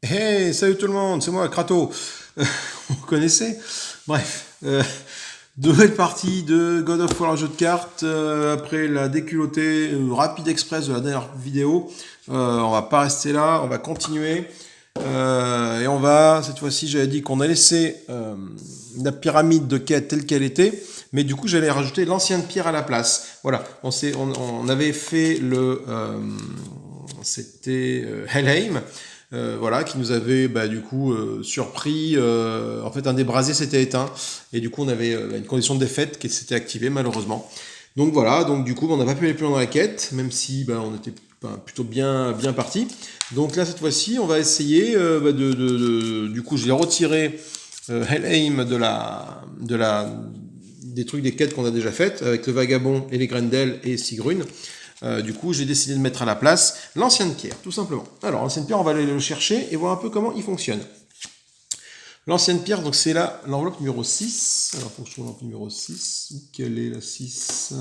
Hey, salut tout le monde, c'est moi, Kratos. Vous connaissez? Bref, nouvelle partie de God of War, un jeu de cartes. Après la déculottée rapide express de la dernière vidéo, on va pas rester là, on va continuer. Et on va, cette fois-ci, j'avais dit qu'on a laissé la pyramide de quête telle qu'elle était, mais du coup, j'allais rajouter l'ancienne pierre à la place. Voilà, on avait fait c'était Helheim. Voilà, qui nous avait du coup surpris. En fait, un des brasiers s'était éteint et du coup, on avait une condition de défaite qui s'était activée malheureusement. Donc voilà, donc du coup, on n'a pas pu aller plus loin dans la quête, même si on était plutôt bien parti. Donc là, cette fois-ci, on va essayer du coup, je l'ai retiré Helheim des trucs des quêtes qu'on a déjà faites avec le vagabond et les Grendel et Sigrun. Du coup, j'ai décidé de mettre à la place l'ancienne pierre, tout simplement. Alors, l'ancienne pierre, on va aller le chercher et voir un peu comment il fonctionne. L'ancienne pierre, donc c'est là l'enveloppe numéro 6. Alors, faut que je trouve l'enveloppe numéro 6. Où quelle est la 6?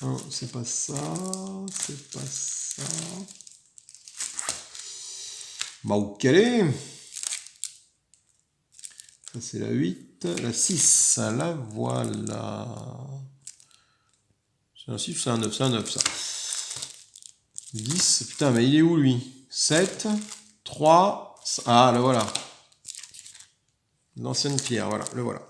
Non, c'est pas ça. C'est pas ça. Où qu'elle est? Ça, c'est la 8. La 6, la voilà. C'est un 6 ou c'est un 9? C'est un 9, ça. 10. Putain, mais il est où, lui? 7, 3. Ah, là, voilà. L'ancienne pierre, voilà, le voilà.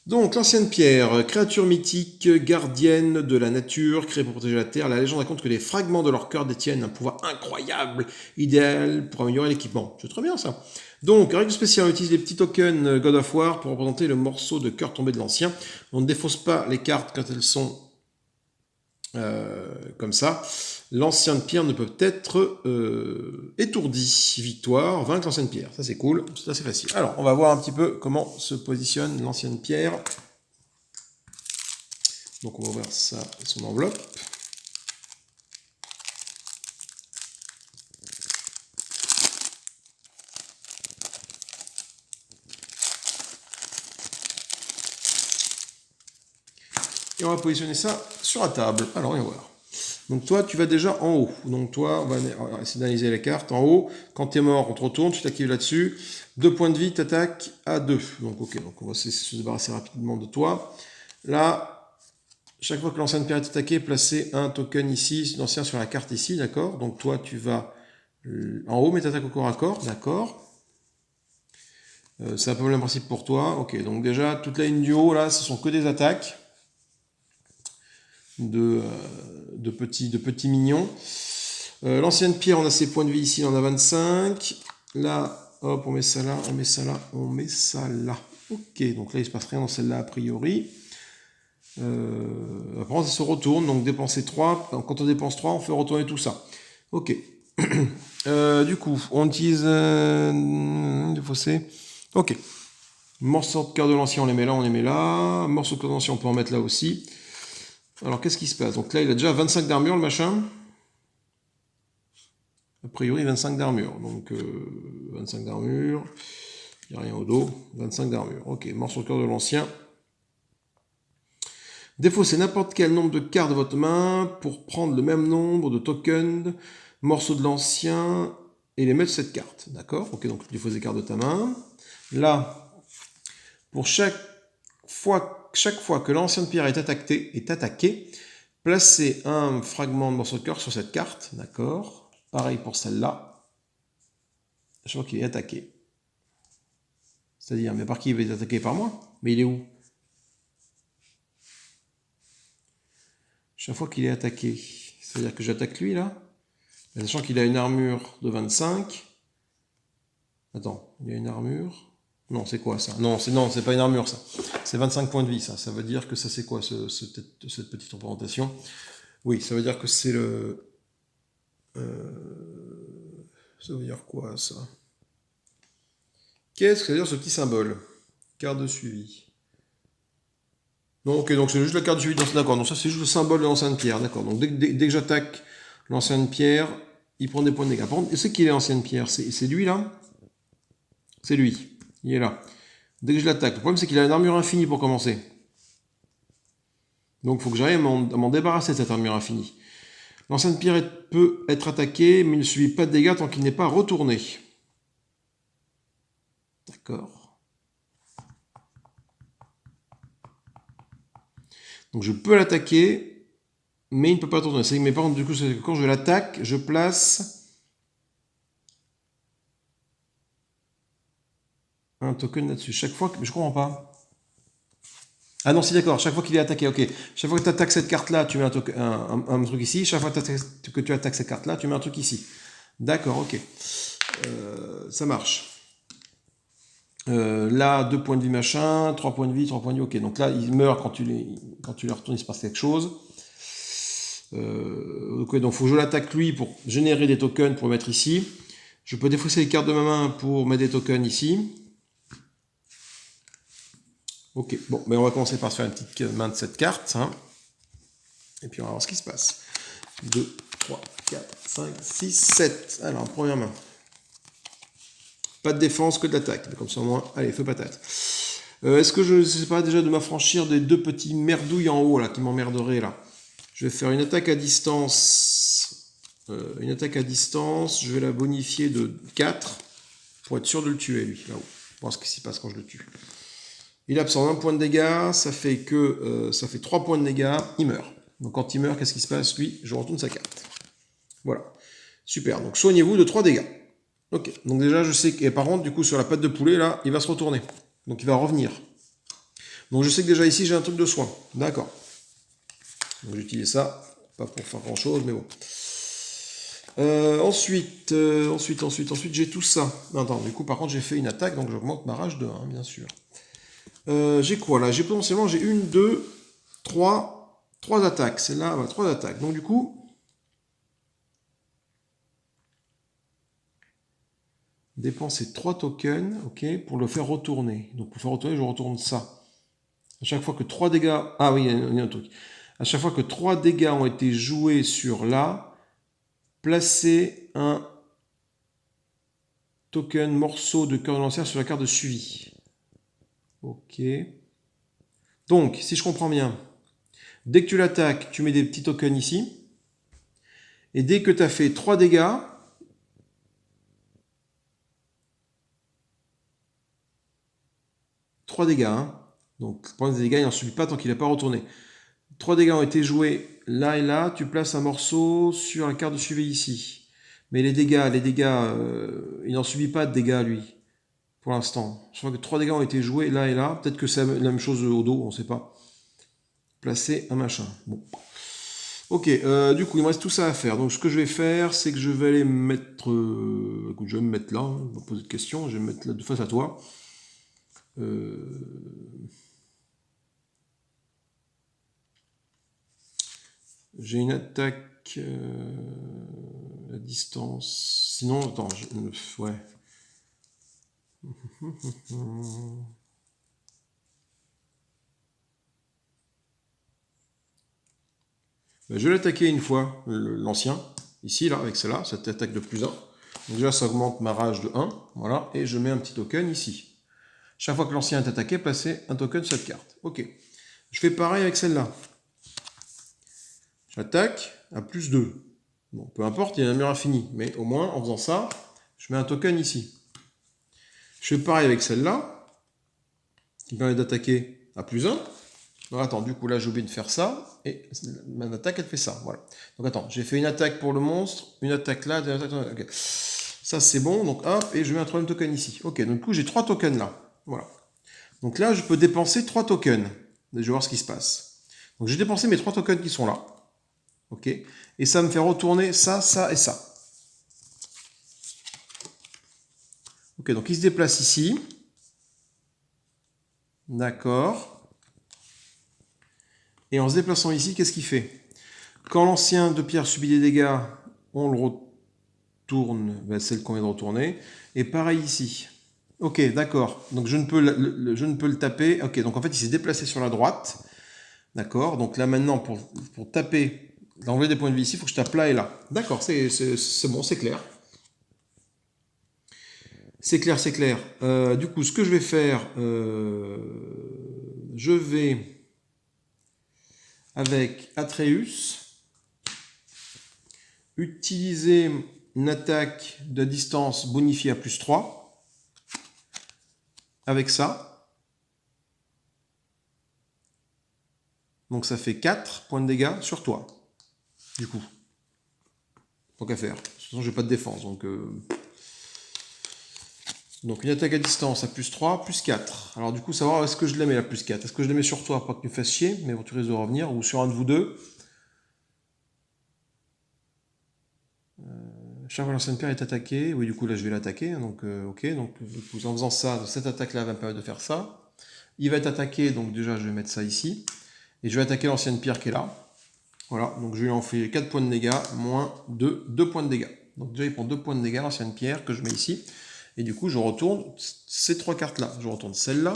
Donc, l'ancienne pierre, créature mythique, gardienne de la nature, créée pour protéger la terre. La légende raconte que les fragments de leur cœur détiennent un pouvoir incroyable, idéal pour améliorer l'équipement. C'est très bien ça. Donc, règle spéciale, on utilise les petits tokens God of War pour représenter le morceau de cœur tombé de l'ancien. On ne défausse pas les cartes quand elles sont comme ça. L'ancienne pierre ne peut être étourdie. Victoire, vaincre l'ancienne pierre. Ça c'est cool, c'est assez facile. Alors, on va voir un petit peu comment se positionne l'ancienne pierre. Donc on va ouvrir ça, son enveloppe. Et on va positionner ça sur la table. Alors, on va voir. Donc toi, tu vas déjà en haut. Donc toi, on va essayer d'analyser les cartes. En haut, quand tu es mort, on te retourne, tu t'actives là-dessus. 2 points de vie, tu attaques à 2. Donc ok, donc on va se débarrasser rapidement de toi. Là, chaque fois que l'ancienne pierre est attaquée, placez un token ici, l'ancien sur la carte ici, d'accord? Donc toi, tu vas en haut, mais tu attaques au corps à corps, d'accord? C'est un peu le même principe pour toi. Ok, donc déjà, toute la ligne du haut, là, ce sont que des attaques de petits mignons. L'ancienne pierre, on a ses points de vie ici, on en a 25. Là, hop, on met ça là, on met ça là, on met ça là. Ok, donc là, il ne se passe rien dans celle-là a priori. Après, ça se retourne, donc dépenser 3. Quand on dépense 3, on fait retourner tout ça. Ok. Du coup, on utilise des fossés. Ok. Morceaux de cœur de l'ancien, on les met là, on les met là. Morceaux de cœur de l'ancien, on peut en mettre là aussi. Alors, qu'est-ce qui se passe? Donc là, il a déjà 25 d'armure, le machin. A priori, 25 d'armure. Donc, 25 d'armure. Il n'y a rien au dos. 25 d'armure. Ok, morceau de cœur de l'ancien. Défaussez n'importe quel nombre de cartes de votre main pour prendre le même nombre de tokens, morceaux de l'ancien, et les mettre sur cette carte. D'accord? Ok, donc tu défausses des cartes de ta main. Là, pour chaque fois que l'ancienne pierre est attaquée, placez un fragment de morceau de cœur sur cette carte. D'accord? Pareil pour celle-là. Je vois qu'il est attaqué. C'est-à-dire, mais par qui il va être attaqué? Par moi? Mais il est où? Chaque fois qu'il est attaqué. C'est-à-dire que j'attaque lui, là? Sachant qu'il a une armure de 25. Attends, il y a une armure. Non, c'est quoi ça? Non, c'est pas une armure, ça. C'est 25 points de vie, ça. Ça veut dire que ça, c'est quoi, cette petite représentation? Oui, ça veut dire que c'est le... ça veut dire quoi, ça? Qu'est-ce que ça veut dire, ce petit symbole? Carte de suivi. Non, ok, donc c'est juste la carte de suivi. D'accord, donc ça, c'est juste le symbole de l'ancienne pierre. D'accord, donc dès que j'attaque l'ancienne pierre, il prend des points de dégâts. Par contre, c'est qui est l'ancienne pierre? C'est lui, là? C'est lui. Il est là. Dès que je l'attaque, le problème, c'est qu'il a une armure infinie pour commencer. Donc il faut que j'arrive à m'en débarrasser de cette armure infinie. L'ancienne pierre peut être attaquée, mais il ne subit pas de dégâts tant qu'il n'est pas retourné. D'accord. Donc je peux l'attaquer, mais il ne peut pas retourner. Mais par contre, du coup, quand je l'attaque, je place un token là-dessus. Chaque fois que... Je comprends pas. Ah non, si d'accord, chaque fois qu'il est attaqué, ok. Chaque fois que tu attaques cette carte-là, tu mets un truc ici. Chaque fois que tu attaques cette carte-là, tu mets un truc ici. D'accord, ok. Ça marche. Là, 2 points de vie machin, 3 points de vie, 3 points de vie, ok. Donc là, il meurt quand tu les retournes, il se passe quelque chose. Ok, donc il faut que je l'attaque lui pour générer des tokens pour mettre ici. Je peux défausser les cartes de ma main pour mettre des tokens ici. Ok, bon, mais on va commencer par se faire une petite main de cette carte. Hein. Et puis on va voir ce qui se passe. 2, 3, 4, 5, 6, 7. Alors, première main. Pas de défense que de l'attaque. Comme ça, au moins, allez, feu patate. Est-ce que je ne sais pas déjà de m'affranchir des 2 petits merdouilles en haut là qui m'emmerderaient là? Je vais faire une attaque à distance. Je vais la bonifier de 4 pour être sûr de le tuer lui là-haut. Voir ce qui s'y passe quand je le tue. Il absorbe 1 point de dégâts, ça fait 3 points de dégâts, il meurt. Donc quand il meurt, qu'est-ce qui se passe? Lui, je retourne sa carte. Voilà. Super, donc soignez-vous de 3 dégâts. Ok, donc déjà je sais que, et par contre, du coup, sur la patte de poulet, là, il va se retourner. Donc il va revenir. Donc je sais que déjà ici, j'ai un truc de soin. D'accord. Donc j'utilise ça, pas pour faire grand chose, mais bon. Ensuite, j'ai tout ça. Attends, du coup, par contre, j'ai fait une attaque, donc j'augmente ma rage de 1, bien sûr. J'ai quoi là? J'ai potentiellement, j'ai 1, 2, 3 attaques. Celle-là, 3 attaques. Donc du coup, dépenser 3 tokens, ok, pour le faire retourner. Donc pour faire retourner, je retourne ça. À chaque fois que 3 dégâts... Ah oui, il y a un truc. À chaque fois que 3 dégâts ont été joués sur là, placez un token morceau de cœur de lancière sur la carte de suivi. Ok. Donc, si je comprends bien, dès que tu l'attaques, tu mets des petits tokens ici. Et dès que tu as fait 3 dégâts, hein. Donc, le problème des dégâts, il n'en subit pas tant qu'il n'est pas retourné. 3 dégâts ont été joués là et là. Tu places un morceau sur la carte de suivi ici. Mais les dégâts, il n'en subit pas de dégâts, lui, pour l'instant. Je crois que 3 dégâts ont été joués là et là. Peut-être que c'est la même chose au dos, on ne sait pas. Placer un machin. Bon. Ok, du coup, il me reste tout ça à faire. Donc, ce que je vais faire, c'est que je vais aller me mettre... écoute, je vais me mettre là, hein, on va poser de questions. Je vais me mettre là de face à toi. J'ai une attaque à distance. Sinon, attends, ouais. Je vais l'attaquer une fois, l'ancien, ici, là, avec celle-là, cette attaque de plus 1. Donc déjà, ça augmente ma rage de 1, voilà, et je mets un petit token ici. Chaque fois que l'ancien est attaqué, placez un token sur cette carte. Ok. Je fais pareil avec celle-là. J'attaque à plus 2. Bon, peu importe, il y a un mur infini, mais au moins, en faisant ça, je mets un token ici. Je fais pareil avec celle-là, qui permet d'attaquer à plus 1. Donc attends, du coup là j'ai oublié de faire ça, et ma attaque elle fait ça, voilà. Donc attends, j'ai fait une attaque pour le monstre, une attaque là, une attaque là, ok. Ça c'est bon, donc hop, et je mets un troisième token ici. Ok, donc du coup j'ai 3 tokens là, voilà. Donc là je peux dépenser 3 tokens, je vais voir ce qui se passe. Donc j'ai dépensé mes 3 tokens qui sont là, ok, et ça me fait retourner ça, ça et ça. Ok, donc il se déplace ici, d'accord. Et en se déplaçant ici, qu'est-ce qu'il fait? Quand l'ancien de pierre subit des dégâts, on le retourne, ben, celle qu'on vient de retourner. Et pareil ici. Ok, d'accord. Donc je ne peux le taper. Ok, donc en fait il s'est déplacé sur la droite. D'accord. Donc là maintenant, pour taper, enlever des points de vie ici, il faut que je tape là et là. D'accord, c'est bon, c'est clair. C'est clair, c'est clair. Du coup, ce que je vais faire, je vais avec Atreus. Utiliser une attaque de distance bonifiée à +3. Avec ça. Donc ça fait 4 points de dégâts sur toi. Du coup. Tant qu'à faire. De toute façon, j'ai pas de défense. Donc une attaque à distance à +3, +4. Alors du coup, savoir est-ce que je la mets la +4. Est-ce que je la mets sur toi pour que tu me fasses chier, mais bon, tu risques de revenir, ou sur un de vous deux. Chaque fois l'ancienne pierre est attaquée. Oui, du coup là je vais l'attaquer. Donc ok, donc en faisant ça, cette attaque-là va me permettre de faire ça. Il va être attaqué, donc déjà je vais mettre ça ici. Et je vais attaquer l'ancienne pierre qui est là. Voilà, donc je lui en fais 4 points de dégâts, moins 2 points de dégâts. Donc déjà il prend 2 points de dégâts, l'ancienne pierre que je mets ici. Et du coup je retourne ces 3 cartes-là. Je retourne celle-là.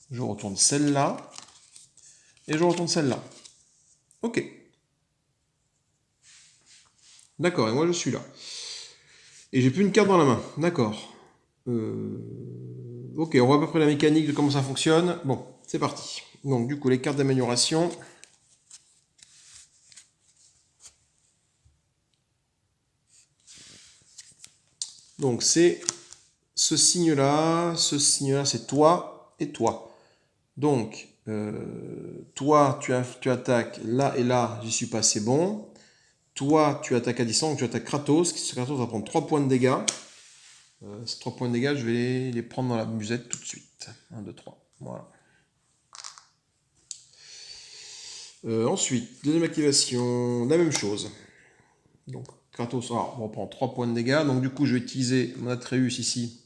Je retourne celle-là. Et je retourne celle-là. Ok. D'accord, et moi je suis là. Et j'ai plus une carte dans la main. D'accord. Ok, on voit à peu près la mécanique de comment ça fonctionne. Bon, c'est parti. Donc du coup, les cartes d'amélioration. Donc c'est ce signe-là c'est toi et toi. Donc, toi, tu attaques là et là, j'y suis pas assez bon. Toi, tu attaques à distance, tu attaques Kratos. Kratos va prendre 3 points de dégâts. Ces 3 points de dégâts, je vais les prendre dans la musette tout de suite. 1, 2, 3. Voilà. Ensuite, deuxième activation, la même chose. Donc, Kratos, alors, on prend 3 points de dégâts. Donc, du coup, je vais utiliser mon Atreus ici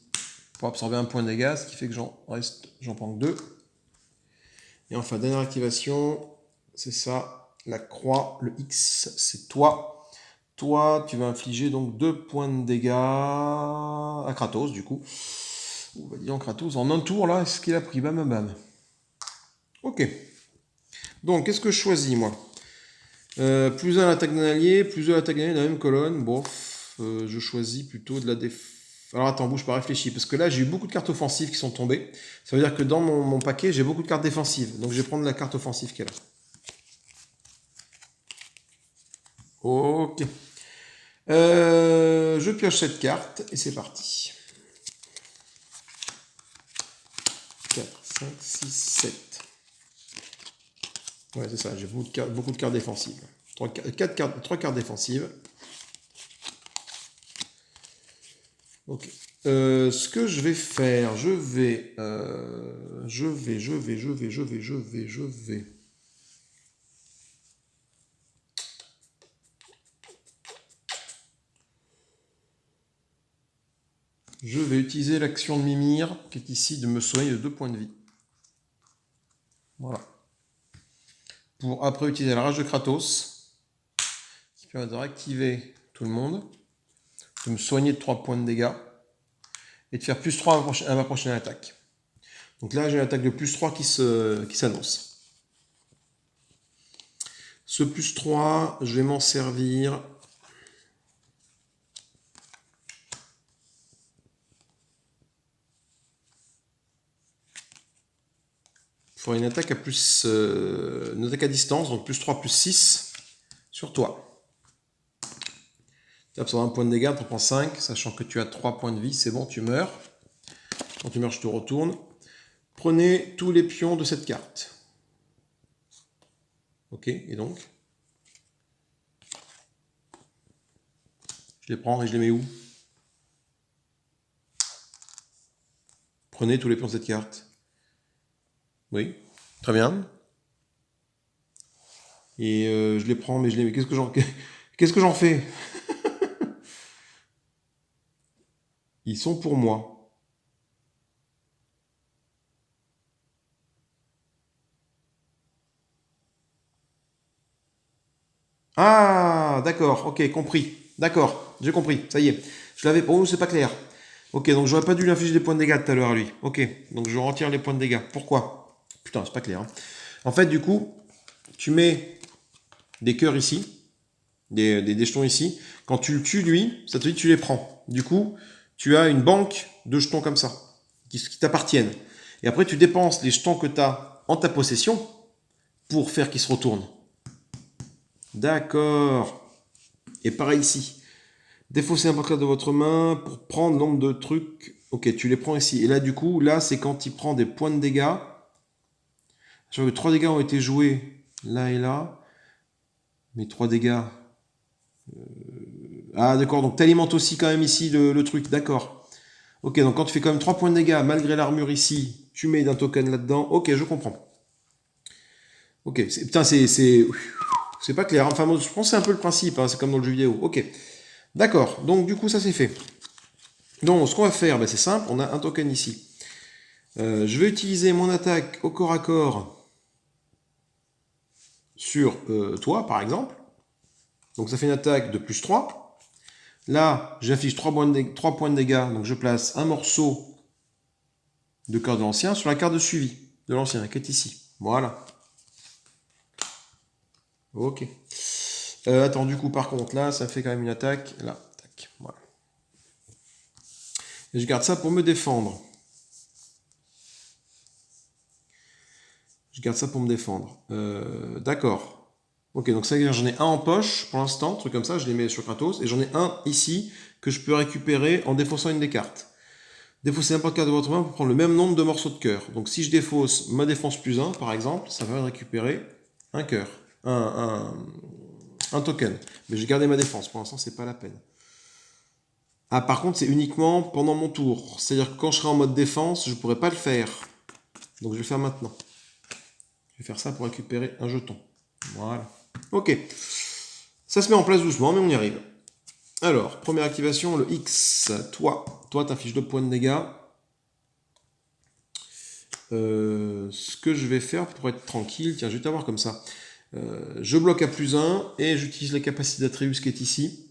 pour absorber 1 point de dégâts, ce qui fait que j'en prends que 2. Et enfin, dernière activation, c'est ça, la croix, le X, c'est toi. Toi, tu vas infliger donc 2 points de dégâts à Kratos, du coup. On va dire Kratos, en un tour, là, ce qu'il a pris, bam, bam, bam. Ok. Donc, qu'est-ce que je choisis, moi plus 1 à l'attaque d'un allié, plus 2 à l'attaque d'un allié dans la même colonne. Bon, je choisis plutôt de la défense. Alors attends, bouge pas, réfléchis, parce que là j'ai eu beaucoup de cartes offensives qui sont tombées. Ça veut dire que dans mon paquet, j'ai beaucoup de cartes défensives. Donc je vais prendre la carte offensive qui est là. Ok. Je pioche cette carte et c'est parti. 4, 5, 6, 7. Ouais, c'est ça, j'ai beaucoup de cartes défensives. 3 cartes défensives. Ok. Ce que je vais faire, je vais. Je vais utiliser l'action de Mimir, qui est ici de me soigner de 2 points de vie. Voilà. Pour après utiliser la rage de Kratos, qui permet de réactiver tout le monde, de me soigner de 3 points de dégâts, et de faire +3 à ma prochaine attaque. Donc là, j'ai une attaque de +3 qui s'annonce. Ce +3, je vais m'en servir pour une attaque une attaque à distance, donc +3, +6 sur toi. Tu absorbes 1 point de dégâts, tu en prends 5, sachant que tu as 3 points de vie, c'est bon, tu meurs. Quand tu meurs, je te retourne. Prenez tous les pions de cette carte. Ok, et donc je les prends et je les mets où? Prenez tous les pions de cette carte. Oui, très bien. Et je les prends, mais je les mets. Qu'est-ce que j'en fais? Ils sont pour moi. Ah, d'accord, ok, compris. D'accord, j'ai compris, ça y est. Je l'avais. Oh, c'est pas clair. Ok, donc j'aurais pas dû lui infliger des points de dégâts tout à l'heure à lui. Ok, donc je retire les points de dégâts. Pourquoi? Putain, c'est pas clair. Hein. En fait, du coup, tu mets des cœurs ici, des jetons ici. Quand tu le tues, lui, ça te dit que tu les prends. Du coup, tu as une banque de jetons comme ça, qui t'appartiennent. Et après, tu dépenses les jetons que tu as en ta possession pour faire qu'il se retourne. D'accord. Et pareil ici. Défausser n'importe quoi de votre main pour prendre nombre de trucs. Ok, tu les prends ici. Et là, du coup, là, c'est quand il prend des points de dégâts. Je vois que 3 dégâts ont été joués là et là. Mais 3 dégâts... Ah, d'accord, donc tu alimentes aussi quand même ici le truc. D'accord. Ok, donc quand tu fais quand même 3 points de dégâts, malgré l'armure ici, tu mets d'un token là-dedans. Ok, je comprends. Ok, putain, c'est pas clair. Enfin, moi, je pense que c'est un peu le principe, hein, c'est comme dans le jeu vidéo. Ok, d'accord, donc du coup, ça c'est fait. Donc, ce qu'on va faire, ben, c'est simple, on a un token ici. Je vais utiliser mon attaque au corps à corps sur toi, par exemple. Donc, ça fait une attaque de plus 3. Là, j'affiche 3 points de dégâts, donc je place un morceau de cœur de l'ancien sur la carte de suivi de l'ancien, qui est ici. Voilà. Ok. Attends, du coup, par contre, là, ça fait quand même une attaque. Là, tac, voilà. Et je garde ça pour me défendre. Je garde ça pour me défendre. D'accord. Ok, donc ça, j'en ai un en poche pour l'instant, truc comme ça, je les mets sur Kratos. Et j'en ai un ici que je peux récupérer en défaussant une des cartes. Défausser n'importe quelle carte de votre main pour prendre le même nombre de morceaux de cœur. Donc si je défausse ma défense plus 1, par exemple, ça va récupérer un cœur. Un token. Mais j'ai gardé ma défense. Pour l'instant, c'est pas la peine. Ah, par contre, c'est uniquement pendant mon tour. C'est-à-dire que quand je serai en mode défense, je ne pourrai pas le faire. Donc je vais le faire maintenant. Je vais faire ça pour récupérer un jeton. Voilà. Ok. Ça se met en place doucement, mais on y arrive. Alors, première activation, le X. Toi, t'affiches 2 points de dégâts. Ce que je vais faire pour être tranquille, tiens, je vais t'avoir comme ça. Je bloque à plus 1 et j'utilise la capacité d'Atreus qui est ici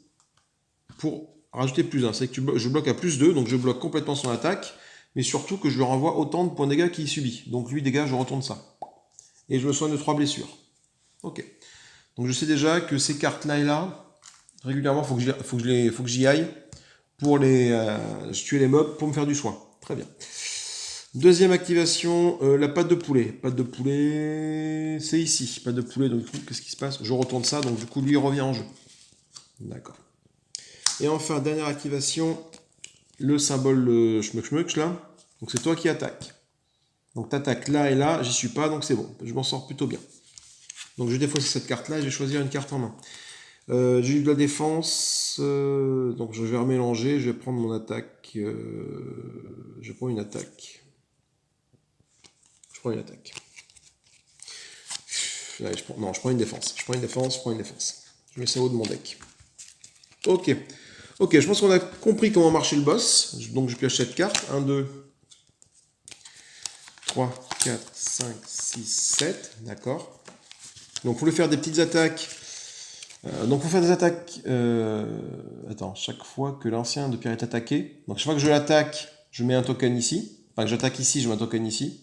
pour rajouter plus 1. C'est que je bloque à plus 2, donc je bloque complètement son attaque, mais surtout que je lui renvoie autant de points de dégâts qu'il subit. Donc lui dégage, je retourne ça. Et je me soigne de 3 blessures. Ok. Donc je sais déjà que ces cartes-là et là, régulièrement, il faut que j'y aille pour tuer les mobs pour me faire du soin. Très bien. Deuxième activation, la patte de poulet. Patte de poulet, c'est ici. Patte de poulet, donc du coup, qu'est-ce qui se passe? Je retourne ça, donc du coup, lui, il revient en jeu. D'accord. Et enfin, dernière activation, le symbole schmuck là. Donc c'est toi qui attaques. Donc tu attaques là et là, j'y suis pas, donc c'est bon. Je m'en sors plutôt bien. Donc je défausse cette carte-là et je vais choisir une carte en main. J'ai eu de la défense, donc je vais remélanger, je vais prendre mon attaque. Je prends une attaque. Je prends une attaque. Allez, non, je prends une défense. Je prends une défense. Je mets ça au haut de mon deck. Ok. Ok, je pense qu'on a compris comment marchait le boss. Donc je pioche cette carte. 1, 2, 3, 4, 5, 6, 7. D'accord. Donc pour lui faire des petites attaques. Donc pour faire des attaques. Attends, chaque fois que l'ancien de pierre est attaqué. Donc chaque fois que je l'attaque, je mets un token ici. Enfin que j'attaque ici, je mets un token ici.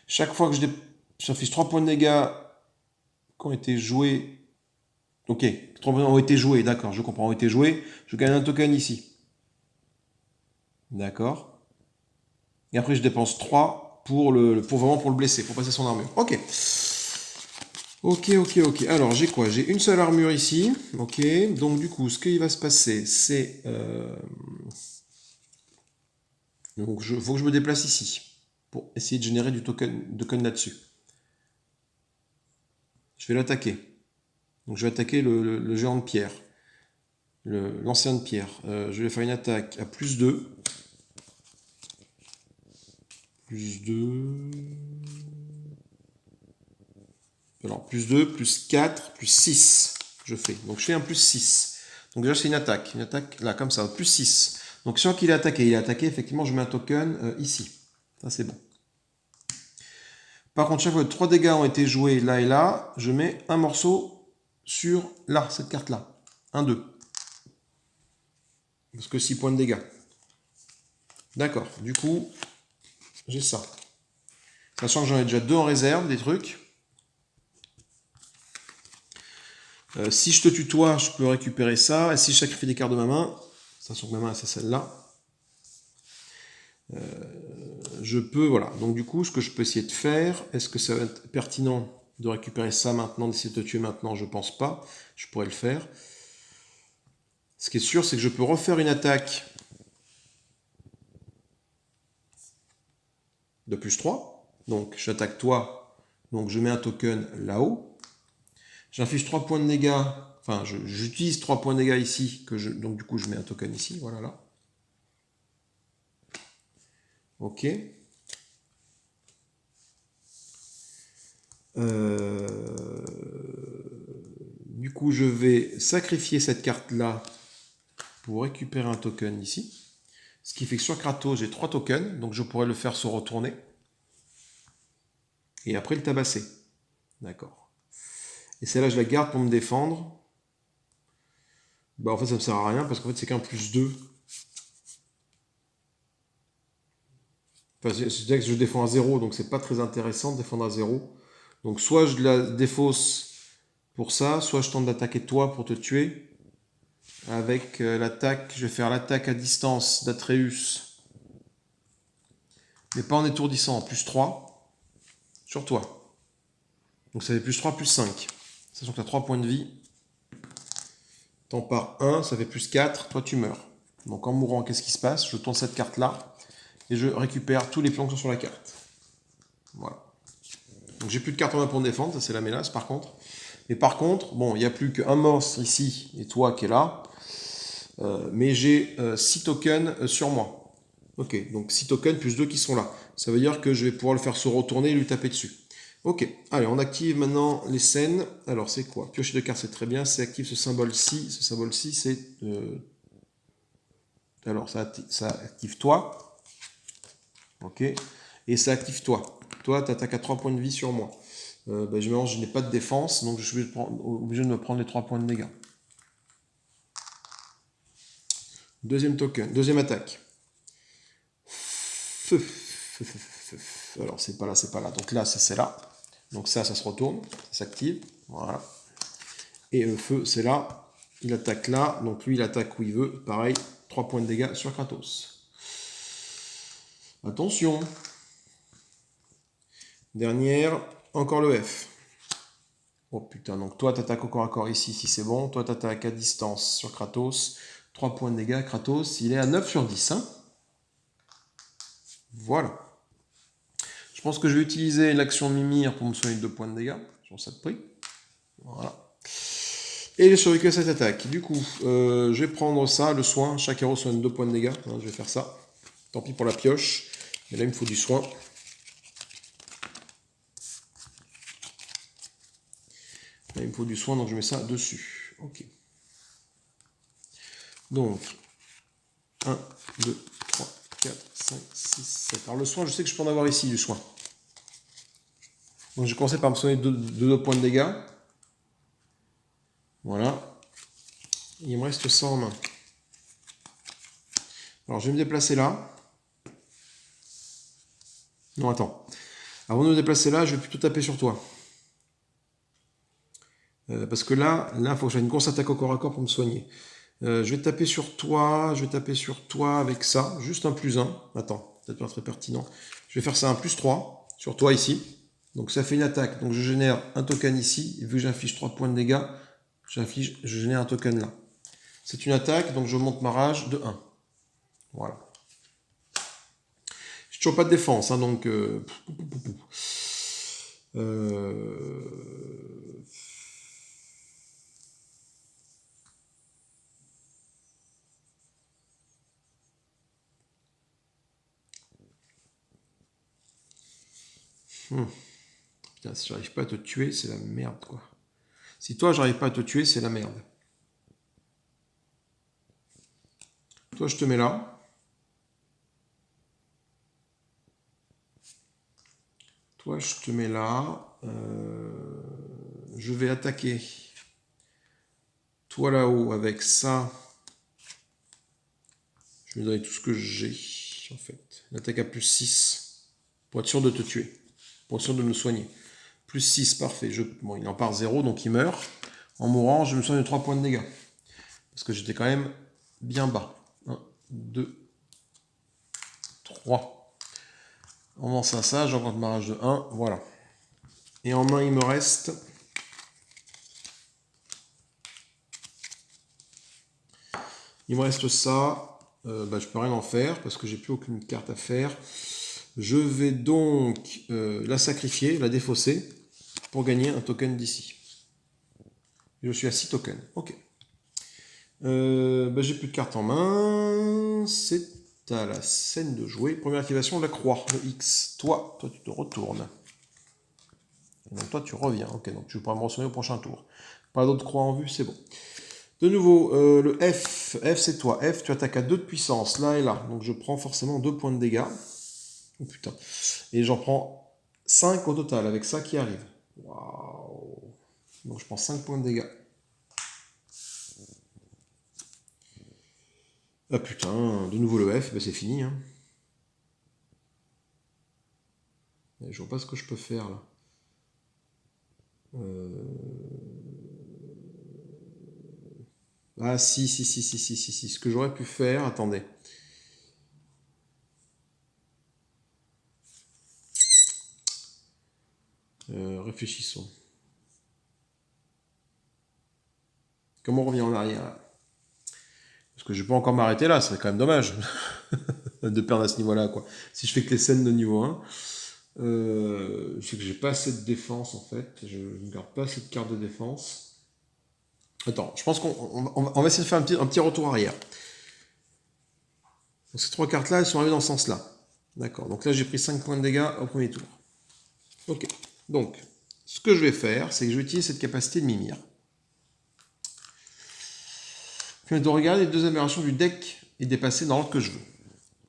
Chaque fois que j'affiche 3 points de dégâts qui ont été joués. Ok, 3 points ont été joués, d'accord, je comprends, ont été joués. Je gagne un token ici. D'accord. Et après, je dépense 3 pour vraiment pour le blesser, pour passer son armure. Ok. Ok. Alors, j'ai quoi? J'ai une seule armure ici. Ok. Donc, du coup, ce qui va se passer, c'est... Donc, faut que je me déplace ici pour essayer de générer du token là-dessus. Je vais l'attaquer. Donc, je vais attaquer le géant de pierre. L'ancien de pierre. Je vais faire une attaque à plus 2. Plus 2... Alors, plus 2, plus 4, plus 6, je fais. Donc, je fais un plus 6. Donc, déjà, c'est une attaque. Une attaque, là, comme ça, plus 6. Donc, chaque fois qu'il est attaqué, effectivement, je mets un token ici. Ça, c'est bon. Par contre, chaque fois que 3 dégâts ont été joués là et là, je mets un morceau sur là, cette carte-là. 1, 2. Parce que 6 points de dégâts. D'accord. Du coup, j'ai ça. Sachant que j'en ai déjà 2 en réserve, des trucs. Si je te tutoie, je peux récupérer ça. Et si je sacrifie des cartes de ma main, sachant que ma main c'est celle-là, je peux, voilà. Donc du coup, ce que je peux essayer de faire, est-ce que ça va être pertinent de récupérer ça maintenant, d'essayer de te tuer maintenant? Je pense pas. Je pourrais le faire. Ce qui est sûr, c'est que je peux refaire une attaque de plus 3. Donc j'attaque toi. Donc je mets un token là-haut. J'inflige 3 points de dégâts. Enfin, j'utilise 3 points de dégâts ici. Donc du coup, je mets un token ici. Voilà là. Ok. Du coup, je vais sacrifier cette carte-là pour récupérer un token ici. Ce qui fait que sur Kratos, j'ai 3 tokens, donc je pourrais le faire se retourner. Et après le tabasser. D'accord. Et celle-là, je la garde pour me défendre. Bah en fait, ça me sert à rien, parce qu'en fait, c'est qu'un plus 2. Enfin, c'est-à-dire que je défends à 0, donc c'est pas très intéressant de défendre à 0. Donc soit je la défausse pour ça, soit je tente d'attaquer toi pour te tuer. Avec l'attaque, je vais faire l'attaque à distance d'Atreus. Mais pas en étourdissant, en plus 3 sur toi. Donc ça fait plus 3, plus 5. Sachant que tu as 3 points de vie. T'en pars 1, ça fait plus 4, toi tu meurs. Donc en mourant, qu'est-ce qui se passe? Je tourne cette carte-là et je récupère tous les pions qui sont sur la carte. Voilà. Donc j'ai plus de cartes en main pour me défendre, ça c'est la mélasse par contre. Mais par contre, bon, il n'y a plus qu'un monstre ici et toi qui est là. Mais j'ai 6 tokens sur moi. Ok, donc 6 tokens plus 2 qui sont là. Ça veut dire que je vais pouvoir le faire se retourner et lui taper dessus. Ok, allez, on active maintenant les scènes. Alors, c'est quoi? Piocher de cartes, c'est très bien. C'est active ce symbole-ci. Ce symbole-ci, c'est... Alors, ça active toi. Ok. Et ça active toi. Toi, tu attaques à 3 points de vie sur moi. Je n'ai pas de défense, donc je suis obligé de me prendre les 3 points de dégâts. Deuxième token, deuxième attaque. Feu. Alors, c'est pas là, c'est pas là. Donc là, c'est là. Donc ça se retourne, ça s'active. Voilà. Et le feu, c'est là. Il attaque là. Donc lui, il attaque où il veut. Pareil, 3 points de dégâts sur Kratos. Attention. Dernière, encore le F. Oh putain, donc toi, t'attaques au corps à corps ici, si c'est bon. Toi, t'attaques à distance sur Kratos. 3 points de dégâts. Kratos, il est à 9 sur 10. Hein. Voilà. Je pense que je vais utiliser l'action Mimir pour me soigner de 2 points de dégâts. Sur ça de prix. Voilà. Et j'ai survécu à cette attaque. Du coup, je vais prendre ça, le soin. Chaque héros soigne 2 points de dégâts. Hein, je vais faire ça. Tant pis pour la pioche. Mais là, il me faut du soin. Là, il me faut du soin, donc je mets ça dessus. Ok. Donc, 1, 2, 3, 4, 5, 6, 7. Alors le soin, je sais que je peux en avoir ici, du soin. Donc je vais commencer par me soigner de 2 points de dégâts. Voilà. Il me reste ça en main. Alors je vais me déplacer là. Non, attends. Avant de me déplacer là, je vais plutôt taper sur toi. Parce que là, il faut que j'ai une grosse attaque au corps à corps pour me soigner. Je vais taper sur toi, avec ça, juste un plus 1. Attends, peut-être pas très pertinent. Je vais faire ça un plus 3 sur toi ici. Donc ça fait une attaque. Donc je génère un token ici. Et vu que j'inflige 3 points de dégâts, je génère un token là. C'est une attaque, donc je monte ma rage de 1. Voilà. J'ai toujours pas de défense, hein, donc... Putain, si j'arrive pas à te tuer, c'est la merde, quoi. Si toi, j'arrive pas à te tuer, c'est la merde. Toi, je te mets là. Toi, je te mets là. Je vais attaquer. Toi là-haut, avec ça. Je vais donner tout ce que j'ai, en fait. L'attaque à plus 6. Pour être sûr de te tuer. Pour être sûr de me soigner. Plus 6, parfait. Bon, il en part 0, donc il meurt. En mourant, je me soigne de 3 points de dégâts. Parce que j'étais quand même bien bas. 1, 2, 3. On vend ça, j'augmente ma rage de 1, voilà. Et en main, il me reste... Il me reste ça. Je peux rien en faire parce que j'ai plus aucune carte à faire. Je vais donc la sacrifier, la défausser pour gagner un token d'ici. Je suis à 6 tokens. Ok. J'ai plus de cartes en main. C'est à la scène de jouer. Première activation, la croix, le X. Toi, tu te retournes. Et donc toi, tu reviens. Ok, donc tu pourras me ressonner au prochain tour. Pas d'autres croix en vue, c'est bon. De nouveau, le F. F, c'est toi. F, tu attaques à 2 de puissance, là et là. Donc je prends forcément 2 points de dégâts. Oh putain. Et j'en prends 5 au total, avec ça qui arrive. Waouh. Donc je prends 5 points de dégâts. Ah putain, de nouveau le F, c'est fini. Hein. Je vois pas ce que je peux faire là. Ah si. Ce que j'aurais pu faire, attendez. Réfléchissons. Comment on revient en arrière là? Parce que je peux encore m'arrêter là, ce serait quand même dommage de perdre à ce niveau-là, quoi. Si je fais que les scènes de niveau 1, je sais que j'ai pas assez de défense en fait. Je ne garde pas assez de cartes de défense. Attends, je pense qu'on va essayer de faire un petit retour arrière. Donc ces 3 cartes-là, elles sont arrivées dans ce sens-là. D'accord, donc là j'ai pris 5 points de dégâts au premier tour. Ok, donc ce que je vais faire, c'est que je vais utiliser cette capacité de mimir. Je vais regarder les 2 aberrations du deck et dépasser dans l'ordre que je veux.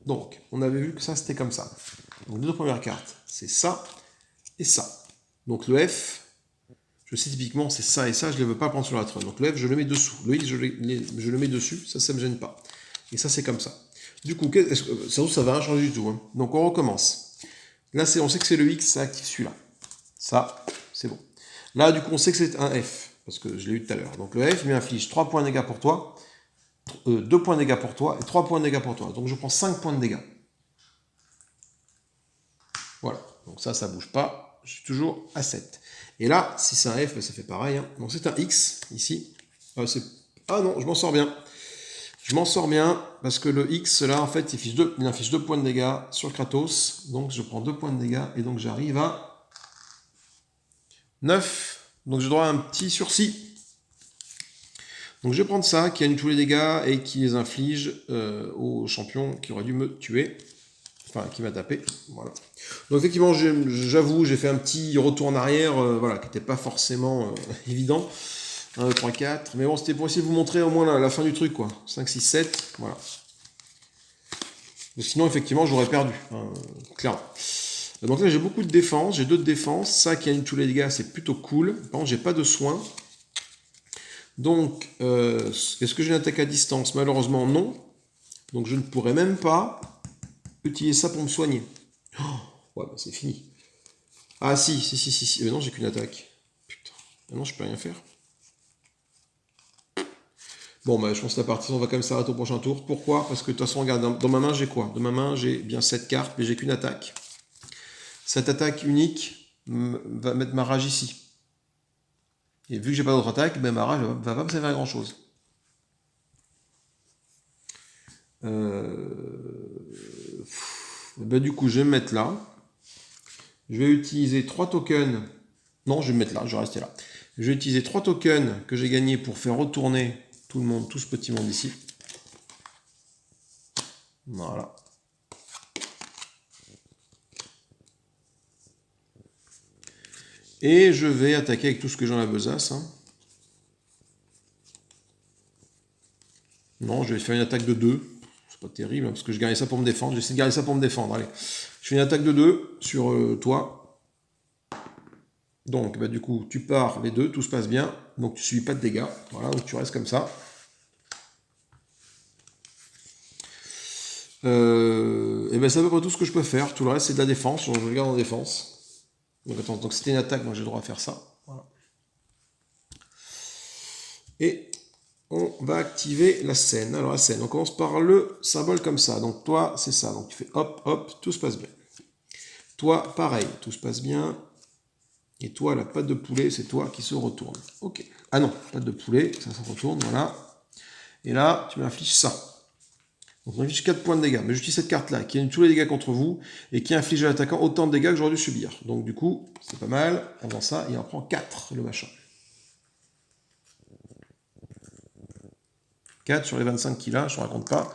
Donc, on avait vu que ça c'était comme ça. Donc les 2 premières cartes, c'est ça et ça. Donc le F, je sais typiquement c'est ça et ça, je ne les veux pas prendre sur la trône. Donc le F, je le mets dessous. Le X, je le mets dessus, ça ne me gêne pas. Et ça, c'est comme ça. Du coup, ça va rien changer du tout. Hein. Donc on recommence. Là, on sait que c'est le X, ça active celui-là. Ça, c'est bon. Là, du coup, on sait que c'est un F, parce que je l'ai eu tout à l'heure. Donc le F m'inflige 3 points de dégâts pour toi, 2 points de dégâts pour toi et 3 points de dégâts pour toi. Donc je prends 5 points de dégâts. Voilà. Donc ça bouge pas. Je suis toujours à 7. Et là, si c'est un F, ça fait pareil. Hein. Donc c'est un X, ici. Ah non, je m'en sors bien. Je m'en sors bien, parce que le X, là, en fait, il inflige 2 points de dégâts sur Kratos. Donc je prends 2 points de dégâts, et donc j'arrive à 9. Donc j'ai droit à un petit sursis. Donc je vais prendre ça, qui annule tous les dégâts, et qui les inflige au champion qui aurait dû me tuer. Enfin, qui m'a tapé. Voilà. Donc effectivement, j'avoue, j'ai fait un petit retour en arrière, voilà, qui n'était pas forcément évident. 1, 2, 3, 4. Mais bon, c'était pour essayer de vous montrer au moins la fin du truc, quoi. 5, 6, 7. Voilà. Mais sinon, effectivement, j'aurais perdu. Hein, clairement. Donc là, j'ai beaucoup de défense. J'ai 2 de défense. Ça qui annule tous les dégâts, c'est plutôt cool. Par contre, j'ai pas de soins. Donc, est-ce que j'ai une attaque à distance? Malheureusement, non. Donc, je ne pourrais même pas utiliser ça pour me soigner. Oh, ouais, bah, c'est fini. Ah, si. Mais non, j'ai qu'une attaque. Putain. Ah non, je peux rien faire. Bon, bah, je pense que la partie, on va quand même s'arrêter au prochain tour. Pourquoi? Parce que de toute façon, regarde, dans ma main, j'ai quoi? Dans ma main, j'ai bien 7 cartes, mais j'ai qu'une attaque. Cette attaque unique va mettre ma rage ici. Et vu que j'ai pas d'autre attaque, ben ma rage va pas me servir à grand chose. Du coup, je vais me mettre là. Je vais utiliser 3 tokens. Non, je vais me mettre là, je vais rester là. Je vais utiliser 3 tokens que j'ai gagnés pour faire retourner tout le monde, tout ce petit monde ici. Voilà. Et je vais attaquer avec tout ce que j'ai dans la besace. Hein. Non, je vais faire une attaque de 2. C'est pas terrible, hein, parce que je gagne ça pour me défendre. J'essaie de garder ça pour me défendre. Allez. Je fais une attaque de 2 sur toi. Donc, bah, du coup, tu pars les 2, tout se passe bien. Donc, tu ne subis pas de dégâts. Voilà, donc tu restes comme ça. Et ben c'est à peu près tout ce que je peux faire. Tout le reste, c'est de la défense. Donc, je le garde en défense. Donc, attends, donc c'était une attaque, donc j'ai le droit à faire ça. Voilà. Et on va activer la scène. Alors, la scène, on commence par le symbole comme ça. Donc, toi, c'est ça. Donc, tu fais hop, hop, tout se passe bien. Toi, pareil, tout se passe bien. Et toi, la patte de poulet, c'est toi qui se retourne. Ok. Ah non, patte de poulet, ça se retourne, voilà. Et là, tu m'infliges ça. Donc on inflige 4 points de dégâts. Mais j'utilise cette carte-là, qui a tous les dégâts contre vous, et qui inflige à l'attaquant autant de dégâts que j'aurais dû subir. Donc du coup, c'est pas mal. Avant ça, il en prend 4, le machin. 4 sur les 25 qu'il a, je ne raconte pas.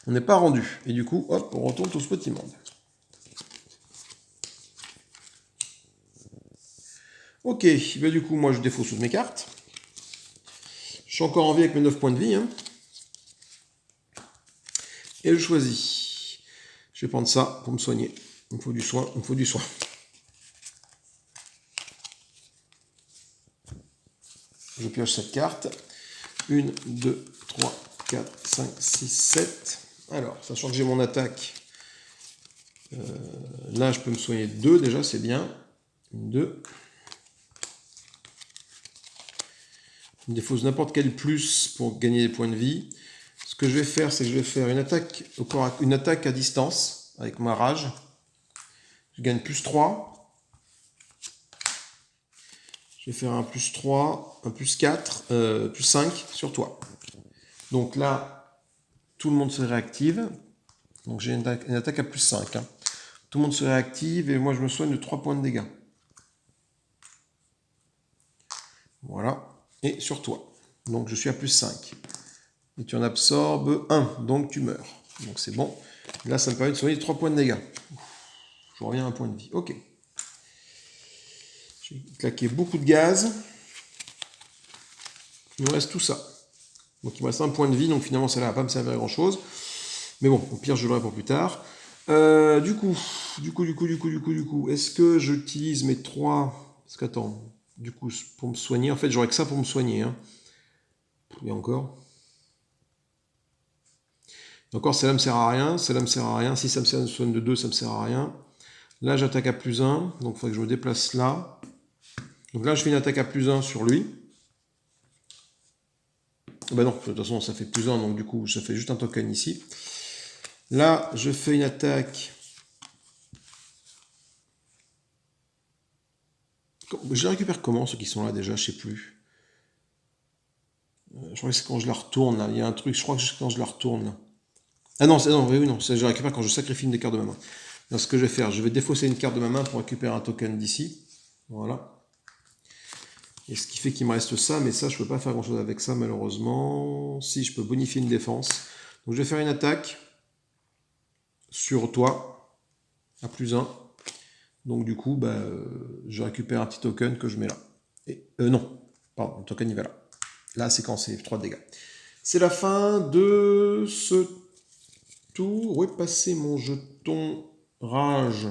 On n'est pas rendu. Et du coup, hop, on retourne tout ce petit monde. Ok, bah du coup, moi je défausse toutes mes cartes. Je suis encore en vie avec mes 9 points de vie. Hein. Et je choisis. Je vais prendre ça pour me soigner. Il me faut du soin, il me faut du soin. Je pioche cette carte. 1, 2, 3, 4, 5, 6, 7. Alors, sachant que j'ai mon attaque, là je peux me soigner 2 déjà, c'est bien. 2. Je défausse n'importe quel plus pour gagner des points de vie. Ce que je vais faire, c'est que je vais faire une attaque à distance avec ma rage. Je gagne plus 3. Je vais faire un plus 3, un plus 4, plus 5 sur toi. Donc là, tout le monde se réactive. Donc j'ai une attaque à plus 5. Hein. Tout le monde se réactive et moi je me soigne de 3 points de dégâts. Voilà. Et sur toi. Donc je suis à plus 5. Et tu en absorbes 1. Donc tu meurs. Donc c'est bon. Là ça me permet de soigner 3 points de dégâts. Je reviens à un point de vie. Ok. J'ai claqué beaucoup de gaz. Il me reste tout ça. Donc il me reste un point de vie. Donc finalement ça ne va pas me servir à grand chose. Mais bon, au pire je l'aurai pour plus tard. Du coup, est-ce que j'utilise mes 3... Parce qu'attends, du coup, pour me soigner, en fait, j'aurais que ça pour me soigner. Hein. Et encore. Encore, celle-là me sert à rien, celle-là me sert à rien. Si ça me soigne de 2, ça me sert à rien. Là, j'attaque à plus 1, donc il faudrait que je me déplace là. Donc là, je fais une attaque à plus 1 sur lui. Bah non, de toute façon, ça fait plus 1, donc du coup, ça fait juste un token ici. Là, je fais une attaque... Je les récupère comment, ceux qui sont là déjà, je sais plus. Je crois que c'est quand je la retourne, là. Il y a un truc, je crois que c'est quand je la retourne, là. Ah non, oui, non, je récupère quand je sacrifie une des cartes de ma main. Alors, ce que je vais faire, je vais défausser une carte de ma main pour récupérer un token d'ici. Voilà. Et ce qui fait qu'il me reste ça, mais ça, je ne peux pas faire grand-chose avec ça, malheureusement. Si, je peux bonifier une défense. Donc, je vais faire une attaque sur toi, à plus 1. Donc, du coup, bah, je récupère un petit token que je mets là. Et, non, pardon, le token, il va là. Là, c'est quand c'est 3 de dégâts. C'est la fin de ce tour. Où est passé mon jeton rage?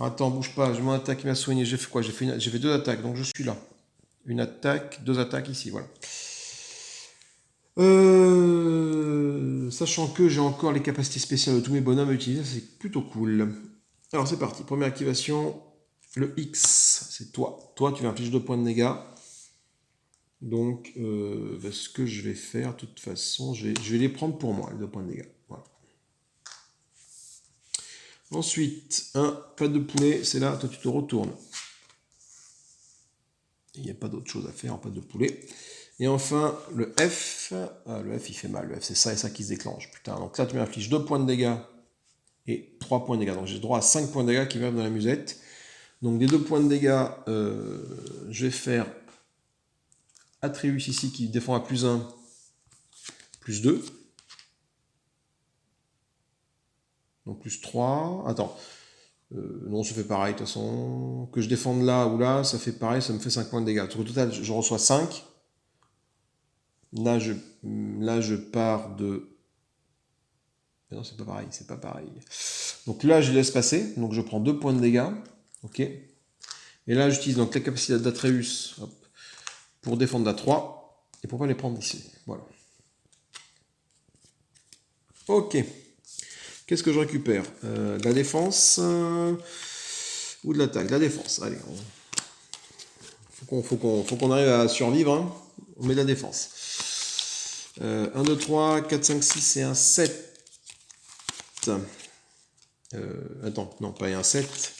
Attends, bouge pas, j'ai mon attaque qui m'a soigné. J'ai fait quoi? J'ai fait 2 attaques, donc je suis là. Une attaque, 2 attaques ici, voilà. Sachant que j'ai encore les capacités spéciales de tous mes bonhommes à utiliser, c'est plutôt cool. Alors c'est parti, première activation, le X, c'est toi. Toi, tu vas infliger 2 points de dégâts. Donc, ce que je vais faire, de toute façon, je vais les prendre pour moi, les 2 points de dégâts. Voilà. Ensuite, pas de poulet, c'est là, toi tu te retournes. Il n'y a pas d'autre chose à faire, pas de poulet. Et enfin, le F. Ah, le F, il fait mal. Le F, c'est ça et ça qui se déclenche. Putain, donc là, tu m'infliges 2 points de dégâts et 3 points de dégâts. Donc j'ai droit à 5 points de dégâts qui viennent dans la musette. Donc des 2 points de dégâts, je vais faire Atreus ici qui défend à plus 1, plus 2. Donc plus 3. Attends. Non, ça fait pareil, de toute façon. Que je défende là ou là, ça fait pareil, ça me fait 5 points de dégâts. Donc au total, je reçois 5. Là, je pars de... Non, c'est pas pareil, c'est pas pareil. Donc là, je laisse passer, donc je prends 2 points de dégâts. Ok. Et là, j'utilise donc la capacité d'Atreus pour défendre la 3 et pour pas les prendre ici. Voilà. Ok. Qu'est-ce que je récupère? De la défense ou de l'attaque? La défense. Allez. Faut qu'on arrive à survivre. Hein. On met de la défense. 1, 2, 3, 4, 5, 6 et un 7. Attends, non, pas un 7.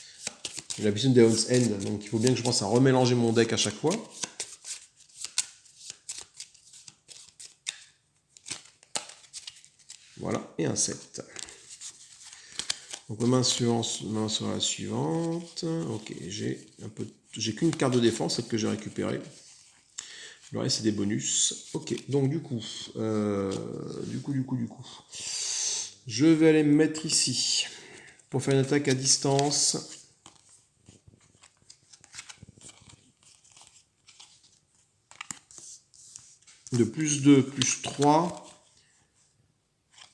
J'ai l'habitude des Hound's End, donc il faut bien que je pense à remélanger mon deck à chaque fois. Voilà, et un 7. Donc main sur la suivante. Ok, j'ai qu'une carte de défense, celle que j'ai récupérée. Le reste c'est des bonus. Ok, donc du coup, je vais aller me mettre ici pour faire une attaque à distance. De plus 2, plus 3,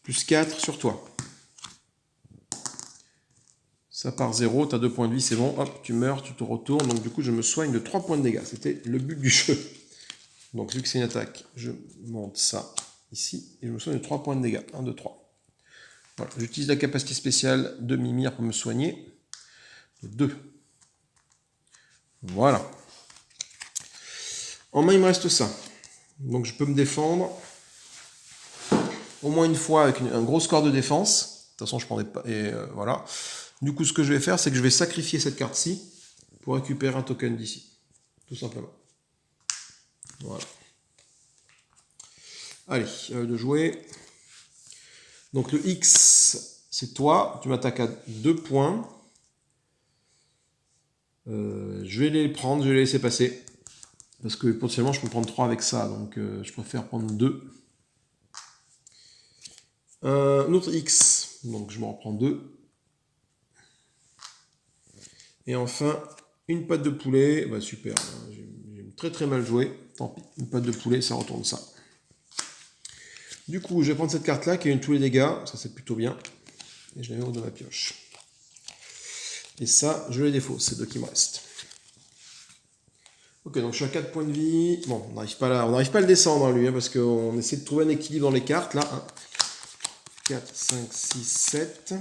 plus 4 sur toi. Ça part 0, tu as 2 points de vie, c'est bon, hop, tu meurs, tu te retournes, donc du coup je me soigne de 3 points de dégâts, c'était le but du jeu. Donc vu que c'est une attaque, je monte ça ici, et je me soigne de 3 points de dégâts, 1, 2, 3. Voilà, j'utilise la capacité spéciale de Mimir pour me soigner, 2. Voilà. En main il me reste ça, donc je peux me défendre au moins une fois avec un gros score de défense, de toute façon je prendrai pas, et voilà. Du coup, ce que je vais faire, c'est que je vais sacrifier cette carte-ci pour récupérer un token d'ici. Tout simplement. Voilà. Allez, de jouer. Donc le X, c'est toi. Tu m'attaques à 2 points. Je vais les prendre, je vais les laisser passer. Parce que potentiellement, je peux prendre 3 avec ça. Donc je préfère prendre 2. Un autre X. Donc je me reprends 2. Et enfin, une patte de poulet. Bah, super. J'ai très très mal joué. Tant pis. Une patte de poulet, ça retourne ça. Du coup, je vais prendre cette carte-là qui a tous les dégâts. Ça, c'est plutôt bien. Et je la mets au de ma pioche. Et ça, je les défausse. C'est 2 qui me restent. Ok, donc je suis à 4 points de vie. Bon, on n'arrive pas à le descendre, hein, lui, hein, parce qu'on essaie de trouver un équilibre dans les cartes. Là, 1, 4, 5, 6, 7.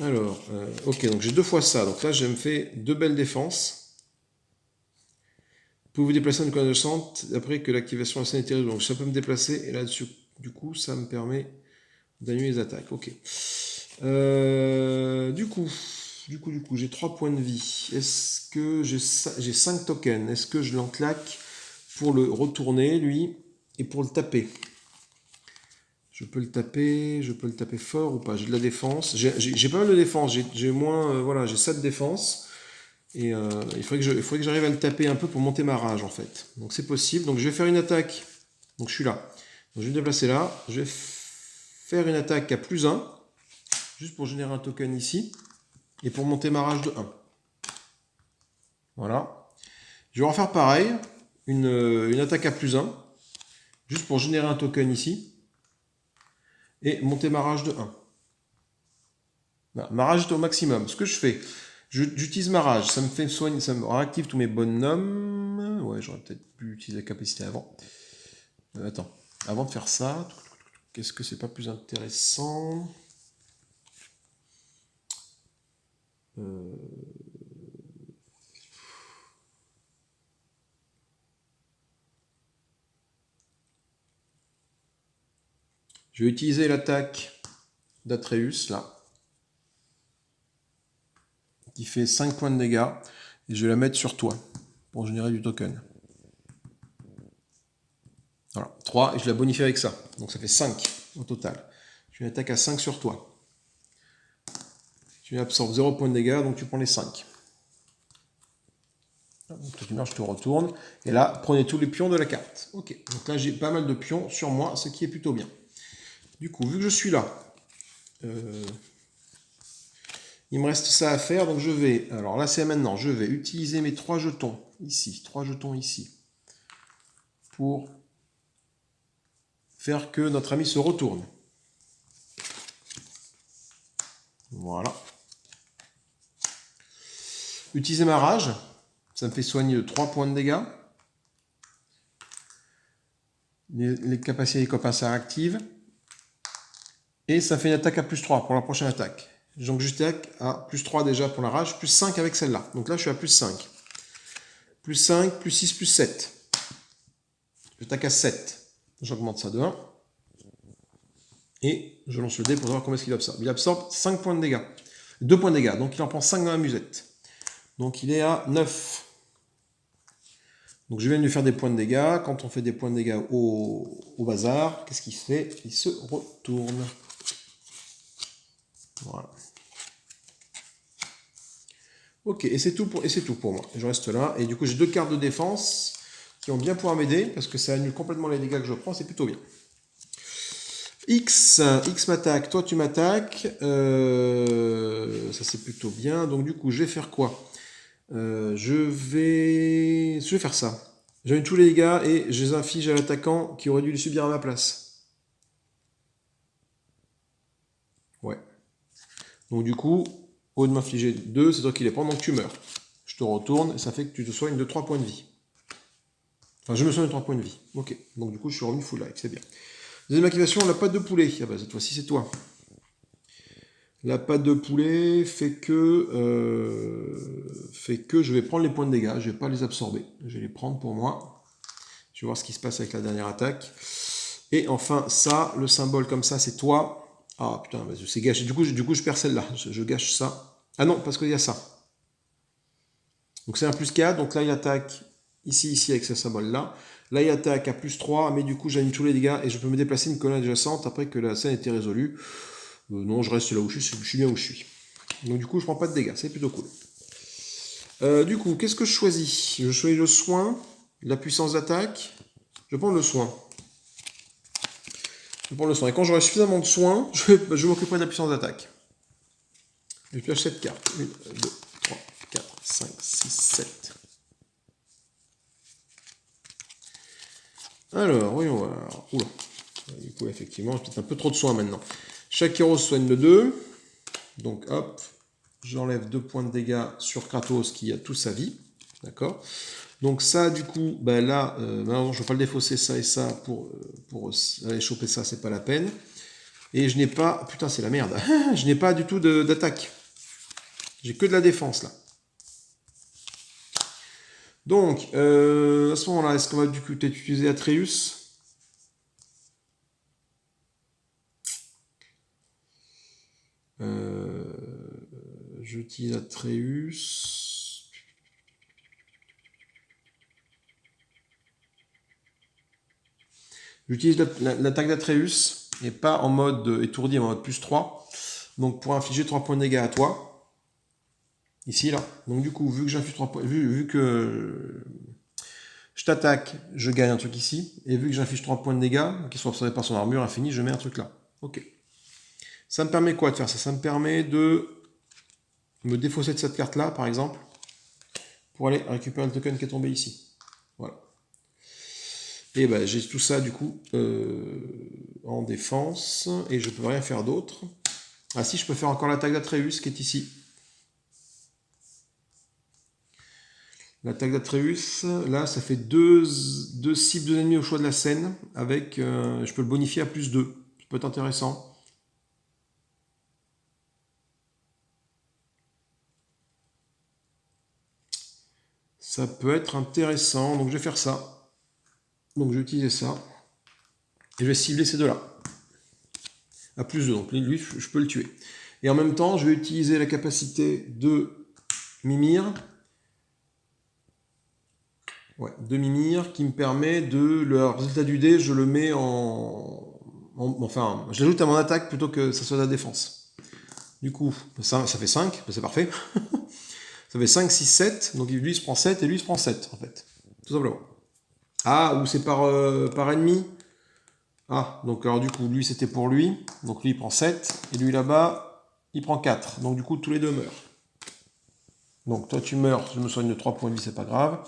Alors, ok, donc j'ai 2 fois ça. Donc là, je me fais 2 belles défenses. Vous pouvez vous déplacer en coin de centre après que l'activation de la scène est terrible. Donc ça peut me déplacer. Et là, dessus, du coup, ça me permet d'annuler les attaques. Ok. Du coup, j'ai 3 points de vie. Est-ce que j'ai 5 tokens? Est-ce que je l'enclaque pour le retourner, lui, et pour le taper? Je peux le taper fort ou pas? J'ai de la défense. J'ai pas mal de défense. J'ai moins, voilà, j'ai 7 défense. Et il faudrait que j'arrive à le taper un peu pour monter ma rage, en fait. Donc c'est possible. Donc je vais faire une attaque. Donc je suis là. Donc je vais me déplacer là. Je vais faire une attaque à plus 1. Juste pour générer un token ici. Et pour monter ma rage de 1. Voilà. Je vais refaire pareil. Une attaque à plus 1. Juste pour générer un token ici. Et monter ma rage de 1. Voilà, ma rage est au maximum. Ce que je fais, j'utilise ma rage. Ça me fait soigner, ça me réactive tous mes bonhommes. Ouais, j'aurais peut-être pu utiliser la capacité avant. Attends. Avant de faire ça, qu'est-ce que c'est pas plus intéressant? Je vais utiliser l'attaque d'Atreus, là, qui fait 5 points de dégâts, et je vais la mettre sur toi, pour générer du token. Voilà, 3, et je la bonifie avec ça, donc ça fait 5 au total. Je fais une attaque à 5 sur toi. Tu absorbes 0 points de dégâts, donc tu prends les 5. Donc toi tu meurs, je te retourne, et là, prenez tous les pions de la carte. Ok, donc là j'ai pas mal de pions sur moi, ce qui est plutôt bien. Du coup, vu que je suis là, il me reste ça à faire, donc je vais, alors là c'est maintenant, je vais utiliser mes 3 jetons ici, pour faire que notre ami se retourne. Voilà. Utiliser ma rage, ça me fait soigner de 3 points de dégâts. Les capacités des copains s'activent. Et ça fait une attaque à plus 3 pour la prochaine attaque. Donc juste à plus 3 déjà pour la rage, plus 5 avec celle-là. Donc là je suis à plus 5. Plus 5, plus 6, plus 7. J'attaque à 7. J'augmente ça de 1. Et je lance le dé pour savoir combien est-ce qu'il absorbe. Il absorbe 5 points de dégâts. 2 points de dégâts, donc il en prend 5 dans la musette. Donc il est à 9. Donc je viens de lui faire des points de dégâts. Quand on fait des points de dégâts au bazar, qu'est-ce qu'il fait? Il se retourne. Voilà. Ok, et c'est tout pour moi. Je reste là. Et du coup, j'ai 2 cartes de défense qui vont bien pouvoir m'aider, parce que ça annule complètement les dégâts que je prends, c'est plutôt bien. X m'attaque, toi tu m'attaques. Ça c'est plutôt bien. Donc du coup, je vais faire quoi? Je vais faire ça. J'annule tous les dégâts et je les inflige à l'attaquant qui aurait dû les subir à ma place. Ouais. Donc du coup, au lieu de m'infliger 2, c'est toi qui les prends, donc tu meurs. Je te retourne et ça fait que tu te soignes de 3 points de vie. Enfin, je me soigne de 3 points de vie. Ok. Donc du coup, je suis revenu full life, c'est bien. Deuxième activation, la patte de poulet. Ah bah cette fois-ci, c'est toi. La patte de poulet fait que je vais prendre les points de dégâts. Je ne vais pas les absorber. Je vais les prendre pour moi. Je vais voir ce qui se passe avec la dernière attaque. Et enfin, ça, le symbole comme ça, c'est toi. Ah putain, c'est gâché. Du coup, je perds celle-là. Je gâche ça. Ah non, parce qu'il y a ça. Donc c'est un plus 4. Donc là, il attaque ici, avec ce symbole-là. Là, il attaque à plus 3. Mais du coup, j'annule tous les dégâts. Et je peux me déplacer une colonne adjacente après que la scène ait été résolue. Non, je reste là où je suis bien où je suis. Donc du coup, je prends pas de dégâts, c'est plutôt cool. Du coup, qu'est-ce que je choisis? Je choisis le soin, la puissance d'attaque. Je prends le soin. Et quand j'aurai suffisamment de soins, je m'occuperai de la puissance d'attaque. Je pioche 7 cartes. 1, 2, 3, 4, 5, 6, 7. Alors, voyons voir. Oula. Du coup, effectivement, j'ai peut-être un peu trop de soins maintenant. Chaque héros soigne le 2. Donc, hop. J'enlève 2 points de dégâts sur Kratos qui a toute sa vie. D'accord. Donc ça, du coup, ben là, malheureusement, je ne vais pas le défausser ça et ça pour aller choper ça, c'est pas la peine. Et je n'ai pas... Putain, c'est la merde. Je n'ai pas du tout d'attaque. J'ai que de la défense, là. Donc, à ce moment-là, est-ce qu'on va du coup peut-être utiliser Atreus? J'utilise Atreus. J'utilise l'attaque d'Atreus, et pas en mode étourdi, en mode plus 3. Donc pour infliger 3 points de dégâts à toi. Ici, là. Donc du coup, vu que j'inflige 3 points, vu que je t'attaque, je gagne un truc ici. Et vu que j'inflige 3 points de dégâts, qui sont absorbés par son armure infinie, je mets un truc là. Ok. Ça me permet quoi de faire ça? Ça me permet de me défausser de cette carte-là, par exemple, pour aller récupérer le token qui est tombé ici. Voilà. Et ben, j'ai tout ça, du coup, en défense, et je peux rien faire d'autre. Ah si, je peux faire encore l'attaque d'Atreus, qui est ici. L'attaque d'Atreus, là, ça fait deux cibles, 2 ennemis au choix de la scène, avec, je peux le bonifier à plus 2. Ça peut être intéressant. Ça peut être intéressant, donc je vais faire ça. Donc je vais utiliser ça. Et je vais cibler ces deux-là. À plus 2, donc lui, je peux le tuer. Et en même temps, je vais utiliser la capacité de Mimir. Ouais, de Mimir, qui me permet de... Le résultat du dé, je le mets enfin, je l'ajoute à mon attaque plutôt que ça soit de la défense. Du coup, ça fait 5, c'est parfait. Ça fait 5, 6, 7, donc lui il se prend 7 et lui il se prend 7 en fait. Tout simplement. Ah, ou c'est par ennemi. Ah, donc alors du coup, lui c'était pour lui. Donc lui il prend 7, et lui là-bas, il prend 4. Donc du coup, tous les deux meurent. Donc toi tu meurs, je me soigne de 3 points de vie, c'est pas grave.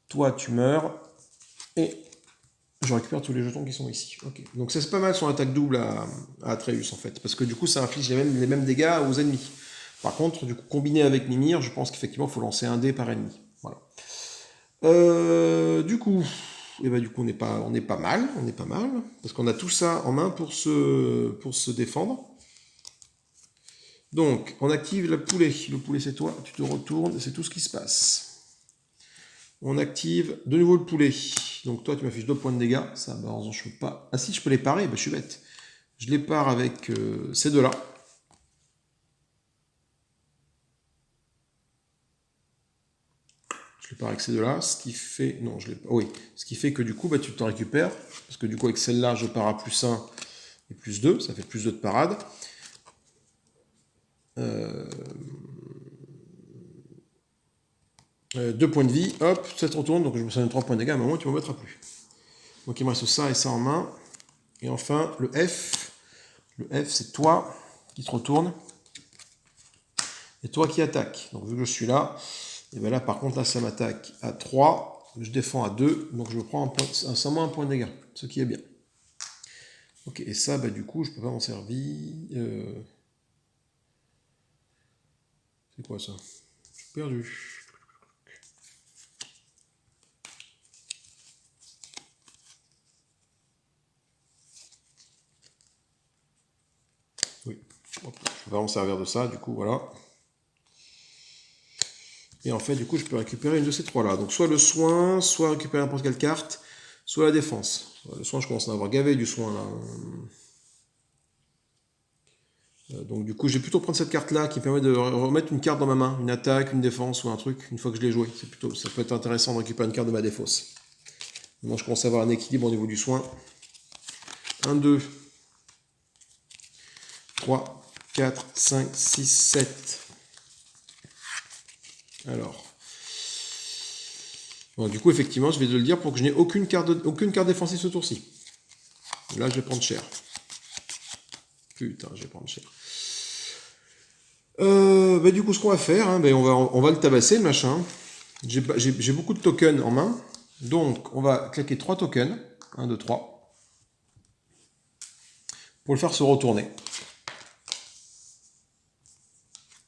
Toi tu meurs, et je récupère tous les jetons qui sont ici. Okay. Donc c'est pas mal son attaque double à Atreus en fait, parce que du coup ça inflige les mêmes dégâts aux ennemis. Par contre, du coup, combiné avec Mimir, je pense qu'effectivement il faut lancer un dé par ennemi. Voilà. Du coup, on est pas mal, parce qu'on a tout ça en main pour se défendre. Donc, on active le poulet. Le poulet, c'est toi, tu te retournes, c'est tout ce qui se passe. On active de nouveau le poulet. Donc toi, tu m'affiches 2 points de dégâts. Ça, je peux pas... Ah si, je peux les parer, je suis bête. Je les pars avec ces deux-là. Je les pars avec ces deux-là, ce qui fait... Non, je les... Oui, ce qui fait que du coup, bah, tu t'en récupères. Parce que du coup, avec celle-là, je pars à plus 1 et plus 2. Ça fait plus 2 de parade. 2 points de vie, hop, ça te retourne, donc je me souviens de 3 points de dégâts, à un moment tu m'en mettras plus. Donc il me reste ça et ça en main. Et enfin, le F. Le F, c'est toi qui te retourne. Et toi qui attaque. Donc vu que je suis là, et bien là par contre, là ça m'attaque à 3. Je défends à 2, donc je me prends seulement un point de dégâts. Ce qui est bien. Ok, et ça, bah, du coup, je peux pas m'en servir. C'est quoi ça? Je suis perdu. Oui, hop, je vais m'en servir de ça, du coup, voilà. Et en fait, du coup, je peux récupérer une de ces trois-là. Donc, soit le soin, soit récupérer n'importe quelle carte, soit la défense. Le soin, je commence à avoir gavé du soin, là. Donc, du coup, je vais plutôt prendre cette carte-là qui permet de remettre une carte dans ma main. Une attaque, une défense ou un truc, une fois que je l'ai joué. Ça peut être intéressant de récupérer une carte de ma défausse. Maintenant, je commence à avoir un équilibre au niveau du soin. 1, 2, 3, 4, 5, 6, 7. Alors. Bon, du coup, effectivement, je vais te le dire pour que je n'ai aucune carte défensive ce tour-ci. Là, je vais prendre cher. Putain, je vais prendre cher. Bah, du coup, ce qu'on va faire, hein, bah, on va le tabasser, le machin. J'ai beaucoup de tokens en main. Donc, on va claquer 3 tokens. 1, 2, 3. Pour le faire se retourner.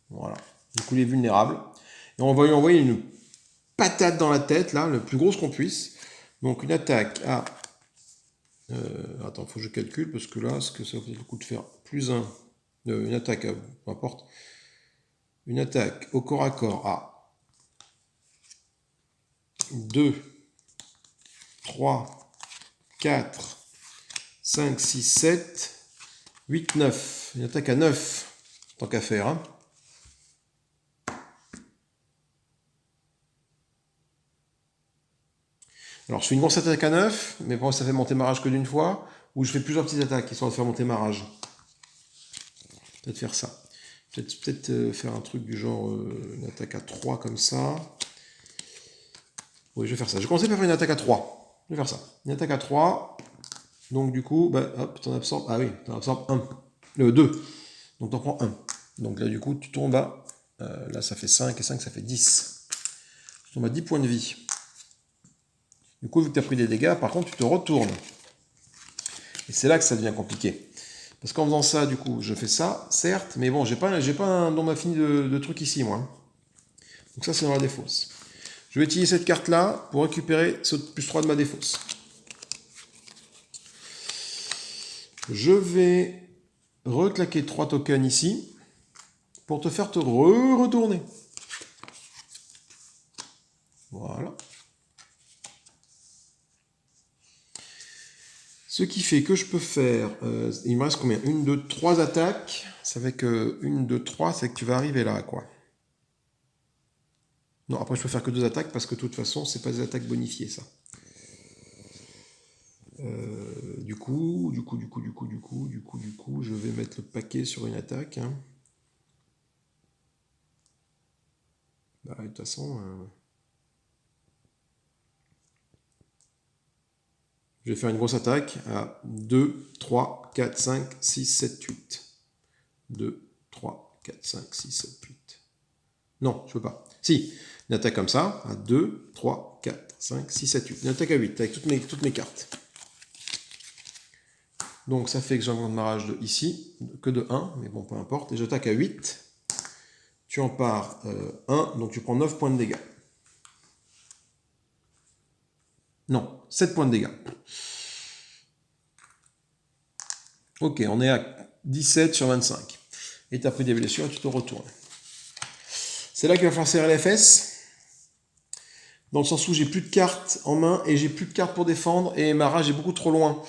Voilà. Du coup, il est vulnérable. Et on va lui envoyer une patate dans la tête, là, le plus grosse qu'on puisse. Donc, une attaque à... attends, il faut que je calcule, parce que là, ce que ça vaut le coup de faire plus 1... une attaque, peu importe. Une attaque au corps à corps à 2, 3, 4, 5, 6, 7, 8, 9. Une attaque à 9, tant qu'à faire. Hein. Alors, je fais une grosse attaque à 9, mais bon, ça fait monter ma rage que d'une fois, ou je fais plusieurs petites attaques qui sont de faire monter ma rage. Peut-être faire ça. Peut-être faire un truc du genre une attaque à 3 comme ça. Oui, je vais faire ça. Je vais commencer par faire une attaque à 3. Je vais faire ça. Une attaque à 3. Donc, du coup, bah, hop, t'en absorbes. Ah oui, t'en absorbes 1. 2. Donc, t'en prends 1. Donc, là, du coup, tu tombes à. Là, ça fait 5 et 5, ça fait 10. Tu tombes à 10 points de vie. Du coup, vu que tu as pris des dégâts, par contre, tu te retournes. Et c'est là que ça devient compliqué. Parce qu'en faisant ça, du coup, je fais ça, certes, mais bon, j'ai pas un nombre infini de trucs ici, moi. Donc ça, c'est dans la défausse. Je vais utiliser cette carte-là pour récupérer ce plus 3 de ma défausse. Je vais reclaquer 3 tokens ici pour te faire te retourner. Voilà. Ce qui fait que je peux faire... il me reste combien 1, 2, 3 attaques. Ça fait que 1, 2, 3, c'est que tu vas arriver là, quoi. Non, après je peux faire que 2 attaques parce que de toute façon, c'est pas des attaques bonifiées, ça. Du coup, je vais mettre le paquet sur une attaque. Hein. Bah, de toute façon... je vais faire une grosse attaque à 2, 3, 4, 5, 6, 7, 8. 2, 3, 4, 5, 6, 7, 8. Non, je peux pas. Si, une attaque comme ça, à 2, 3, 4, 5, 6, 7, 8. Une attaque à 8, avec toutes mes cartes. Donc ça fait que j'augmente ma rage de ici, que de 1, mais bon, peu importe. Et j'attaque à 8. Tu en pars 1, donc tu prends 9 points de dégâts. Non, 7 points de dégâts. Ok, on est à 17 sur 25. Et tu as pris des blessures et tu te retournes. C'est là qu'il va falloir serrer les fesses. Dans le sens où j'ai plus de cartes en main et j'ai plus de cartes pour défendre et ma rage est beaucoup trop loin.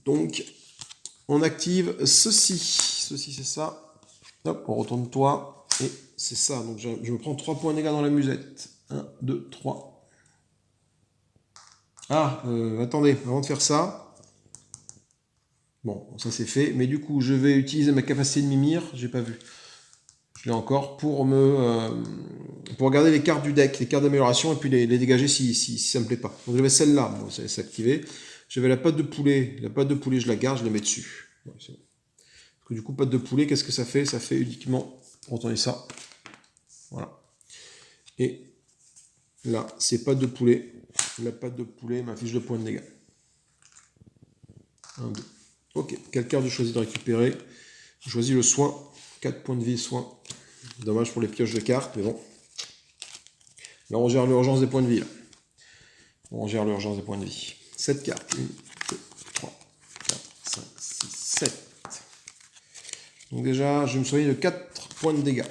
Donc, on active ceci. Ceci, c'est ça. Hop, on retourne toi. Et c'est ça. Donc, je me prends 3 points de dégâts dans la musette. 1, 2, 3. Ah, attendez, avant de faire ça. Bon, ça c'est fait. Mais du coup, je vais utiliser ma capacité de mimir. J'ai pas vu. Je l'ai encore pour regarder les cartes du deck, les cartes d'amélioration, et puis les dégager si ça me plaît pas. Donc j'avais celle-là, bon, ça s'est activé. J'avais la pâte de poulet. La pâte de poulet, je la garde, je la mets dessus. Ouais, c'est bon. Parce que du coup, pâte de poulet, qu'est-ce que ça fait? Ça fait uniquement, retourner ça. Voilà. Et là, c'est pâte de poulet. La pâte de poulet, ma fiche de points de dégâts. 1, 2. Ok, quelle carte je choisis de récupérer? Je choisis le soin. 4 points de vie, soin. Dommage pour les pioches de cartes, mais bon. Là, on gère l'urgence des points de vie. Là. On gère l'urgence des points de vie. 7 cartes. 1, 2, 3, 4, 5, 6, 7. Donc déjà, je me soigne de 4 points de dégâts.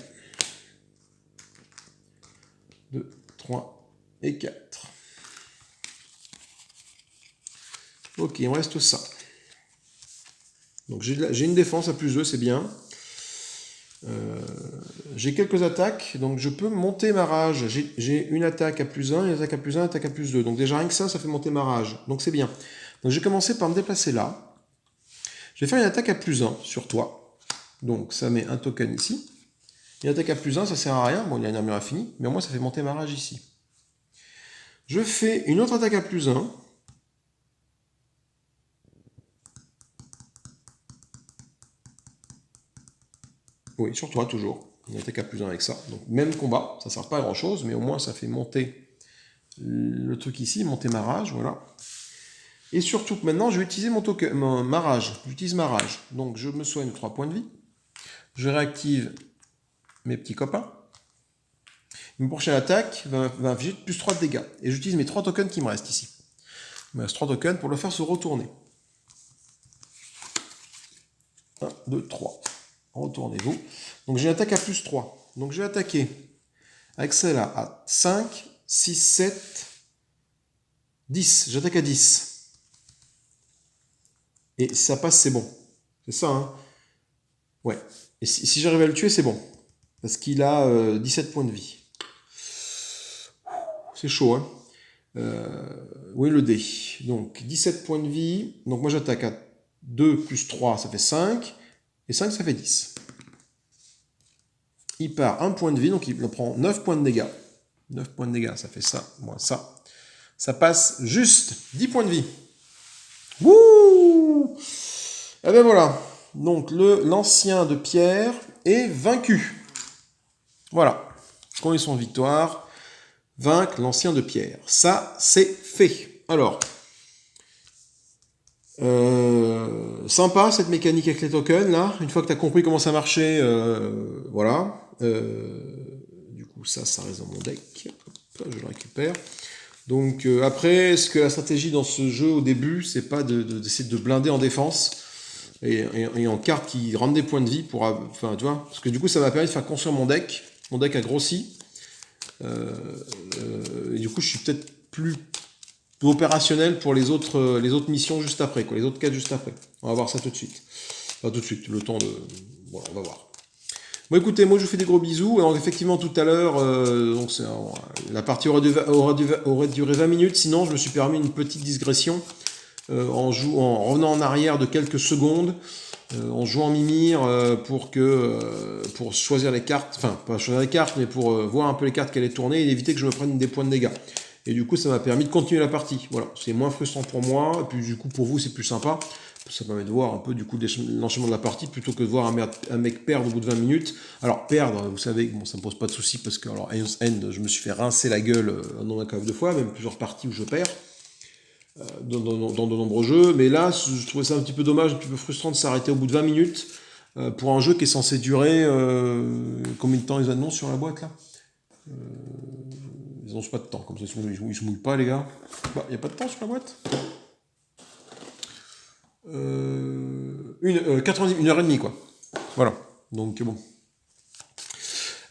2, 3 et 4. Ok, il me reste ça. Donc j'ai une défense à plus 2, c'est bien. J'ai quelques attaques, donc je peux monter ma rage. J'ai une attaque à plus 1, une attaque à plus 1, une attaque à plus 2. Donc déjà rien que ça fait monter ma rage. Donc c'est bien. Donc je vais commencer par me déplacer là. Je vais faire une attaque à plus 1 sur toi. Donc ça met un token ici. Une attaque à plus 1, ça sert à rien. Bon, il y a une armure infinie, mais au moins ça fait monter ma rage ici. Je fais une autre attaque à plus 1. Oui, sur toi toujours. Une attaque à plus 1 avec ça. Donc même combat, ça ne sert pas à grand chose, mais au moins ça fait monter le truc ici, monter ma rage, voilà. Et surtout que maintenant je vais utiliser ma rage. J'utilise ma rage. Donc je me soigne 3 points de vie. Je réactive mes petits copains. Une prochaine attaque va infliger plus 3 de dégâts. Et j'utilise mes 3 tokens qui me restent ici. Il me reste 3 tokens pour le faire se retourner. 1, 2, 3. Retournez-vous. Donc j'ai une attaque à plus 3. Donc je vais attaquer avec celle-là à 5, 6, 7, 10. J'attaque à 10. Et si ça passe, c'est bon. C'est ça, hein? Ouais. Et si j'arrive à le tuer, c'est bon. Parce qu'il a 17 points de vie. C'est chaud, hein? Oui, le dé. Donc 17 points de vie. Donc moi j'attaque à 2 plus 3, ça fait 5. Et 5, ça fait 10. Il part 1 point de vie, donc il prend 9 points de dégâts. 9 points de dégâts, ça fait ça, moins ça. Ça passe juste 10 points de vie. Wouh! Et ben voilà. Donc l'ancien de pierre est vaincu. Voilà. Condition de victoire. Vaincre l'ancien de pierre. Ça, c'est fait. Alors, sympa cette mécanique avec les tokens là. Une fois que tu as compris comment ça marchait, voilà. Du coup, ça reste dans mon deck. Hop, je le récupère. Donc après, est-ce que la stratégie dans ce jeu au début, c'est pas d'essayer de blinder en défense et en cartes qui rendent des points de vie pour, enfin tu vois, parce que du coup ça m'a permis de faire construire mon deck. Mon deck a grossi. Et du coup, je suis peut-être plus opérationnel pour les autres missions juste après, quoi, les autres quêtes juste après. On va voir ça tout de suite. Enfin, tout de suite, le temps de... Voilà, on va voir. Bon, écoutez, moi je vous fais des gros bisous. Alors, effectivement, tout à l'heure, la partie aurait duré 20 minutes. Sinon, je me suis permis une petite digression en revenant en arrière de quelques secondes, en jouant Mimir pour choisir les cartes. Enfin, pas choisir les cartes, mais pour voir un peu les cartes qu'elle est tournée et éviter que je me prenne des points de dégâts. Et du coup, ça m'a permis de continuer la partie. Voilà, c'est moins frustrant pour moi, et puis du coup, pour vous, c'est plus sympa. Ça permet de voir un peu du coup l'enchaînement de la partie plutôt que de voir un mec perdre au bout de 20 minutes. Alors perdre, vous savez, bon, ça me pose pas de soucis parce que alors Aeon's End, je me suis fait rincer la gueule non un de fois, même plusieurs parties où je perds dans de nombreux jeux. Mais là, je trouvais ça un petit peu dommage, un petit peu frustrant de s'arrêter au bout de 20 minutes pour un jeu qui est censé durer combien de temps ils annoncent sur la boîte là ils n'annoncent pas de temps, comme ça ils se mouillent pas les gars. Bah, y a pas de temps sur la boîte. 1h30 quoi. Voilà. Donc bon.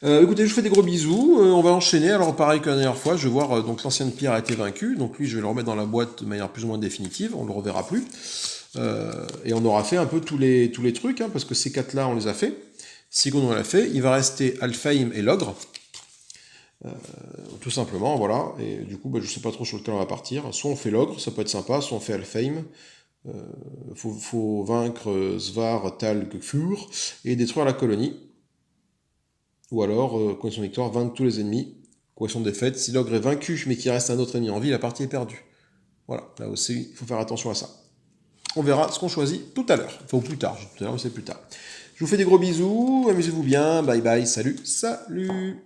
Écoutez, je vous fais des gros bisous. On va enchaîner. Alors pareil que la dernière fois, je vais voir donc l'ancienne pierre a été vaincue. Donc lui, je vais le remettre dans la boîte de manière plus ou moins définitive. On le reverra plus. Et on aura fait un peu tous les trucs, hein, parce que ces 4-là, on les a fait. Sigon, on l'a fait. Il va rester Alfheim et l'ogre. Tout simplement, voilà. Et du coup, je sais pas trop sur lequel on va partir. Soit on fait l'ogre, ça peut être sympa, soit on fait Alfheim. Faut vaincre Svar, Tal, Gfur et détruire la colonie. Ou alors, condition de victoire, vaincre tous les ennemis. Condition de défaite, si l'ogre est vaincu mais qu'il reste un autre ennemi en vie, la partie est perdue. Voilà, là aussi, il faut faire attention à ça. On verra ce qu'on choisit tout à l'heure. Enfin, ou plus tard, tout à l'heure, mais c'est plus tard. Je vous fais des gros bisous, amusez-vous bien, bye bye, salut, salut.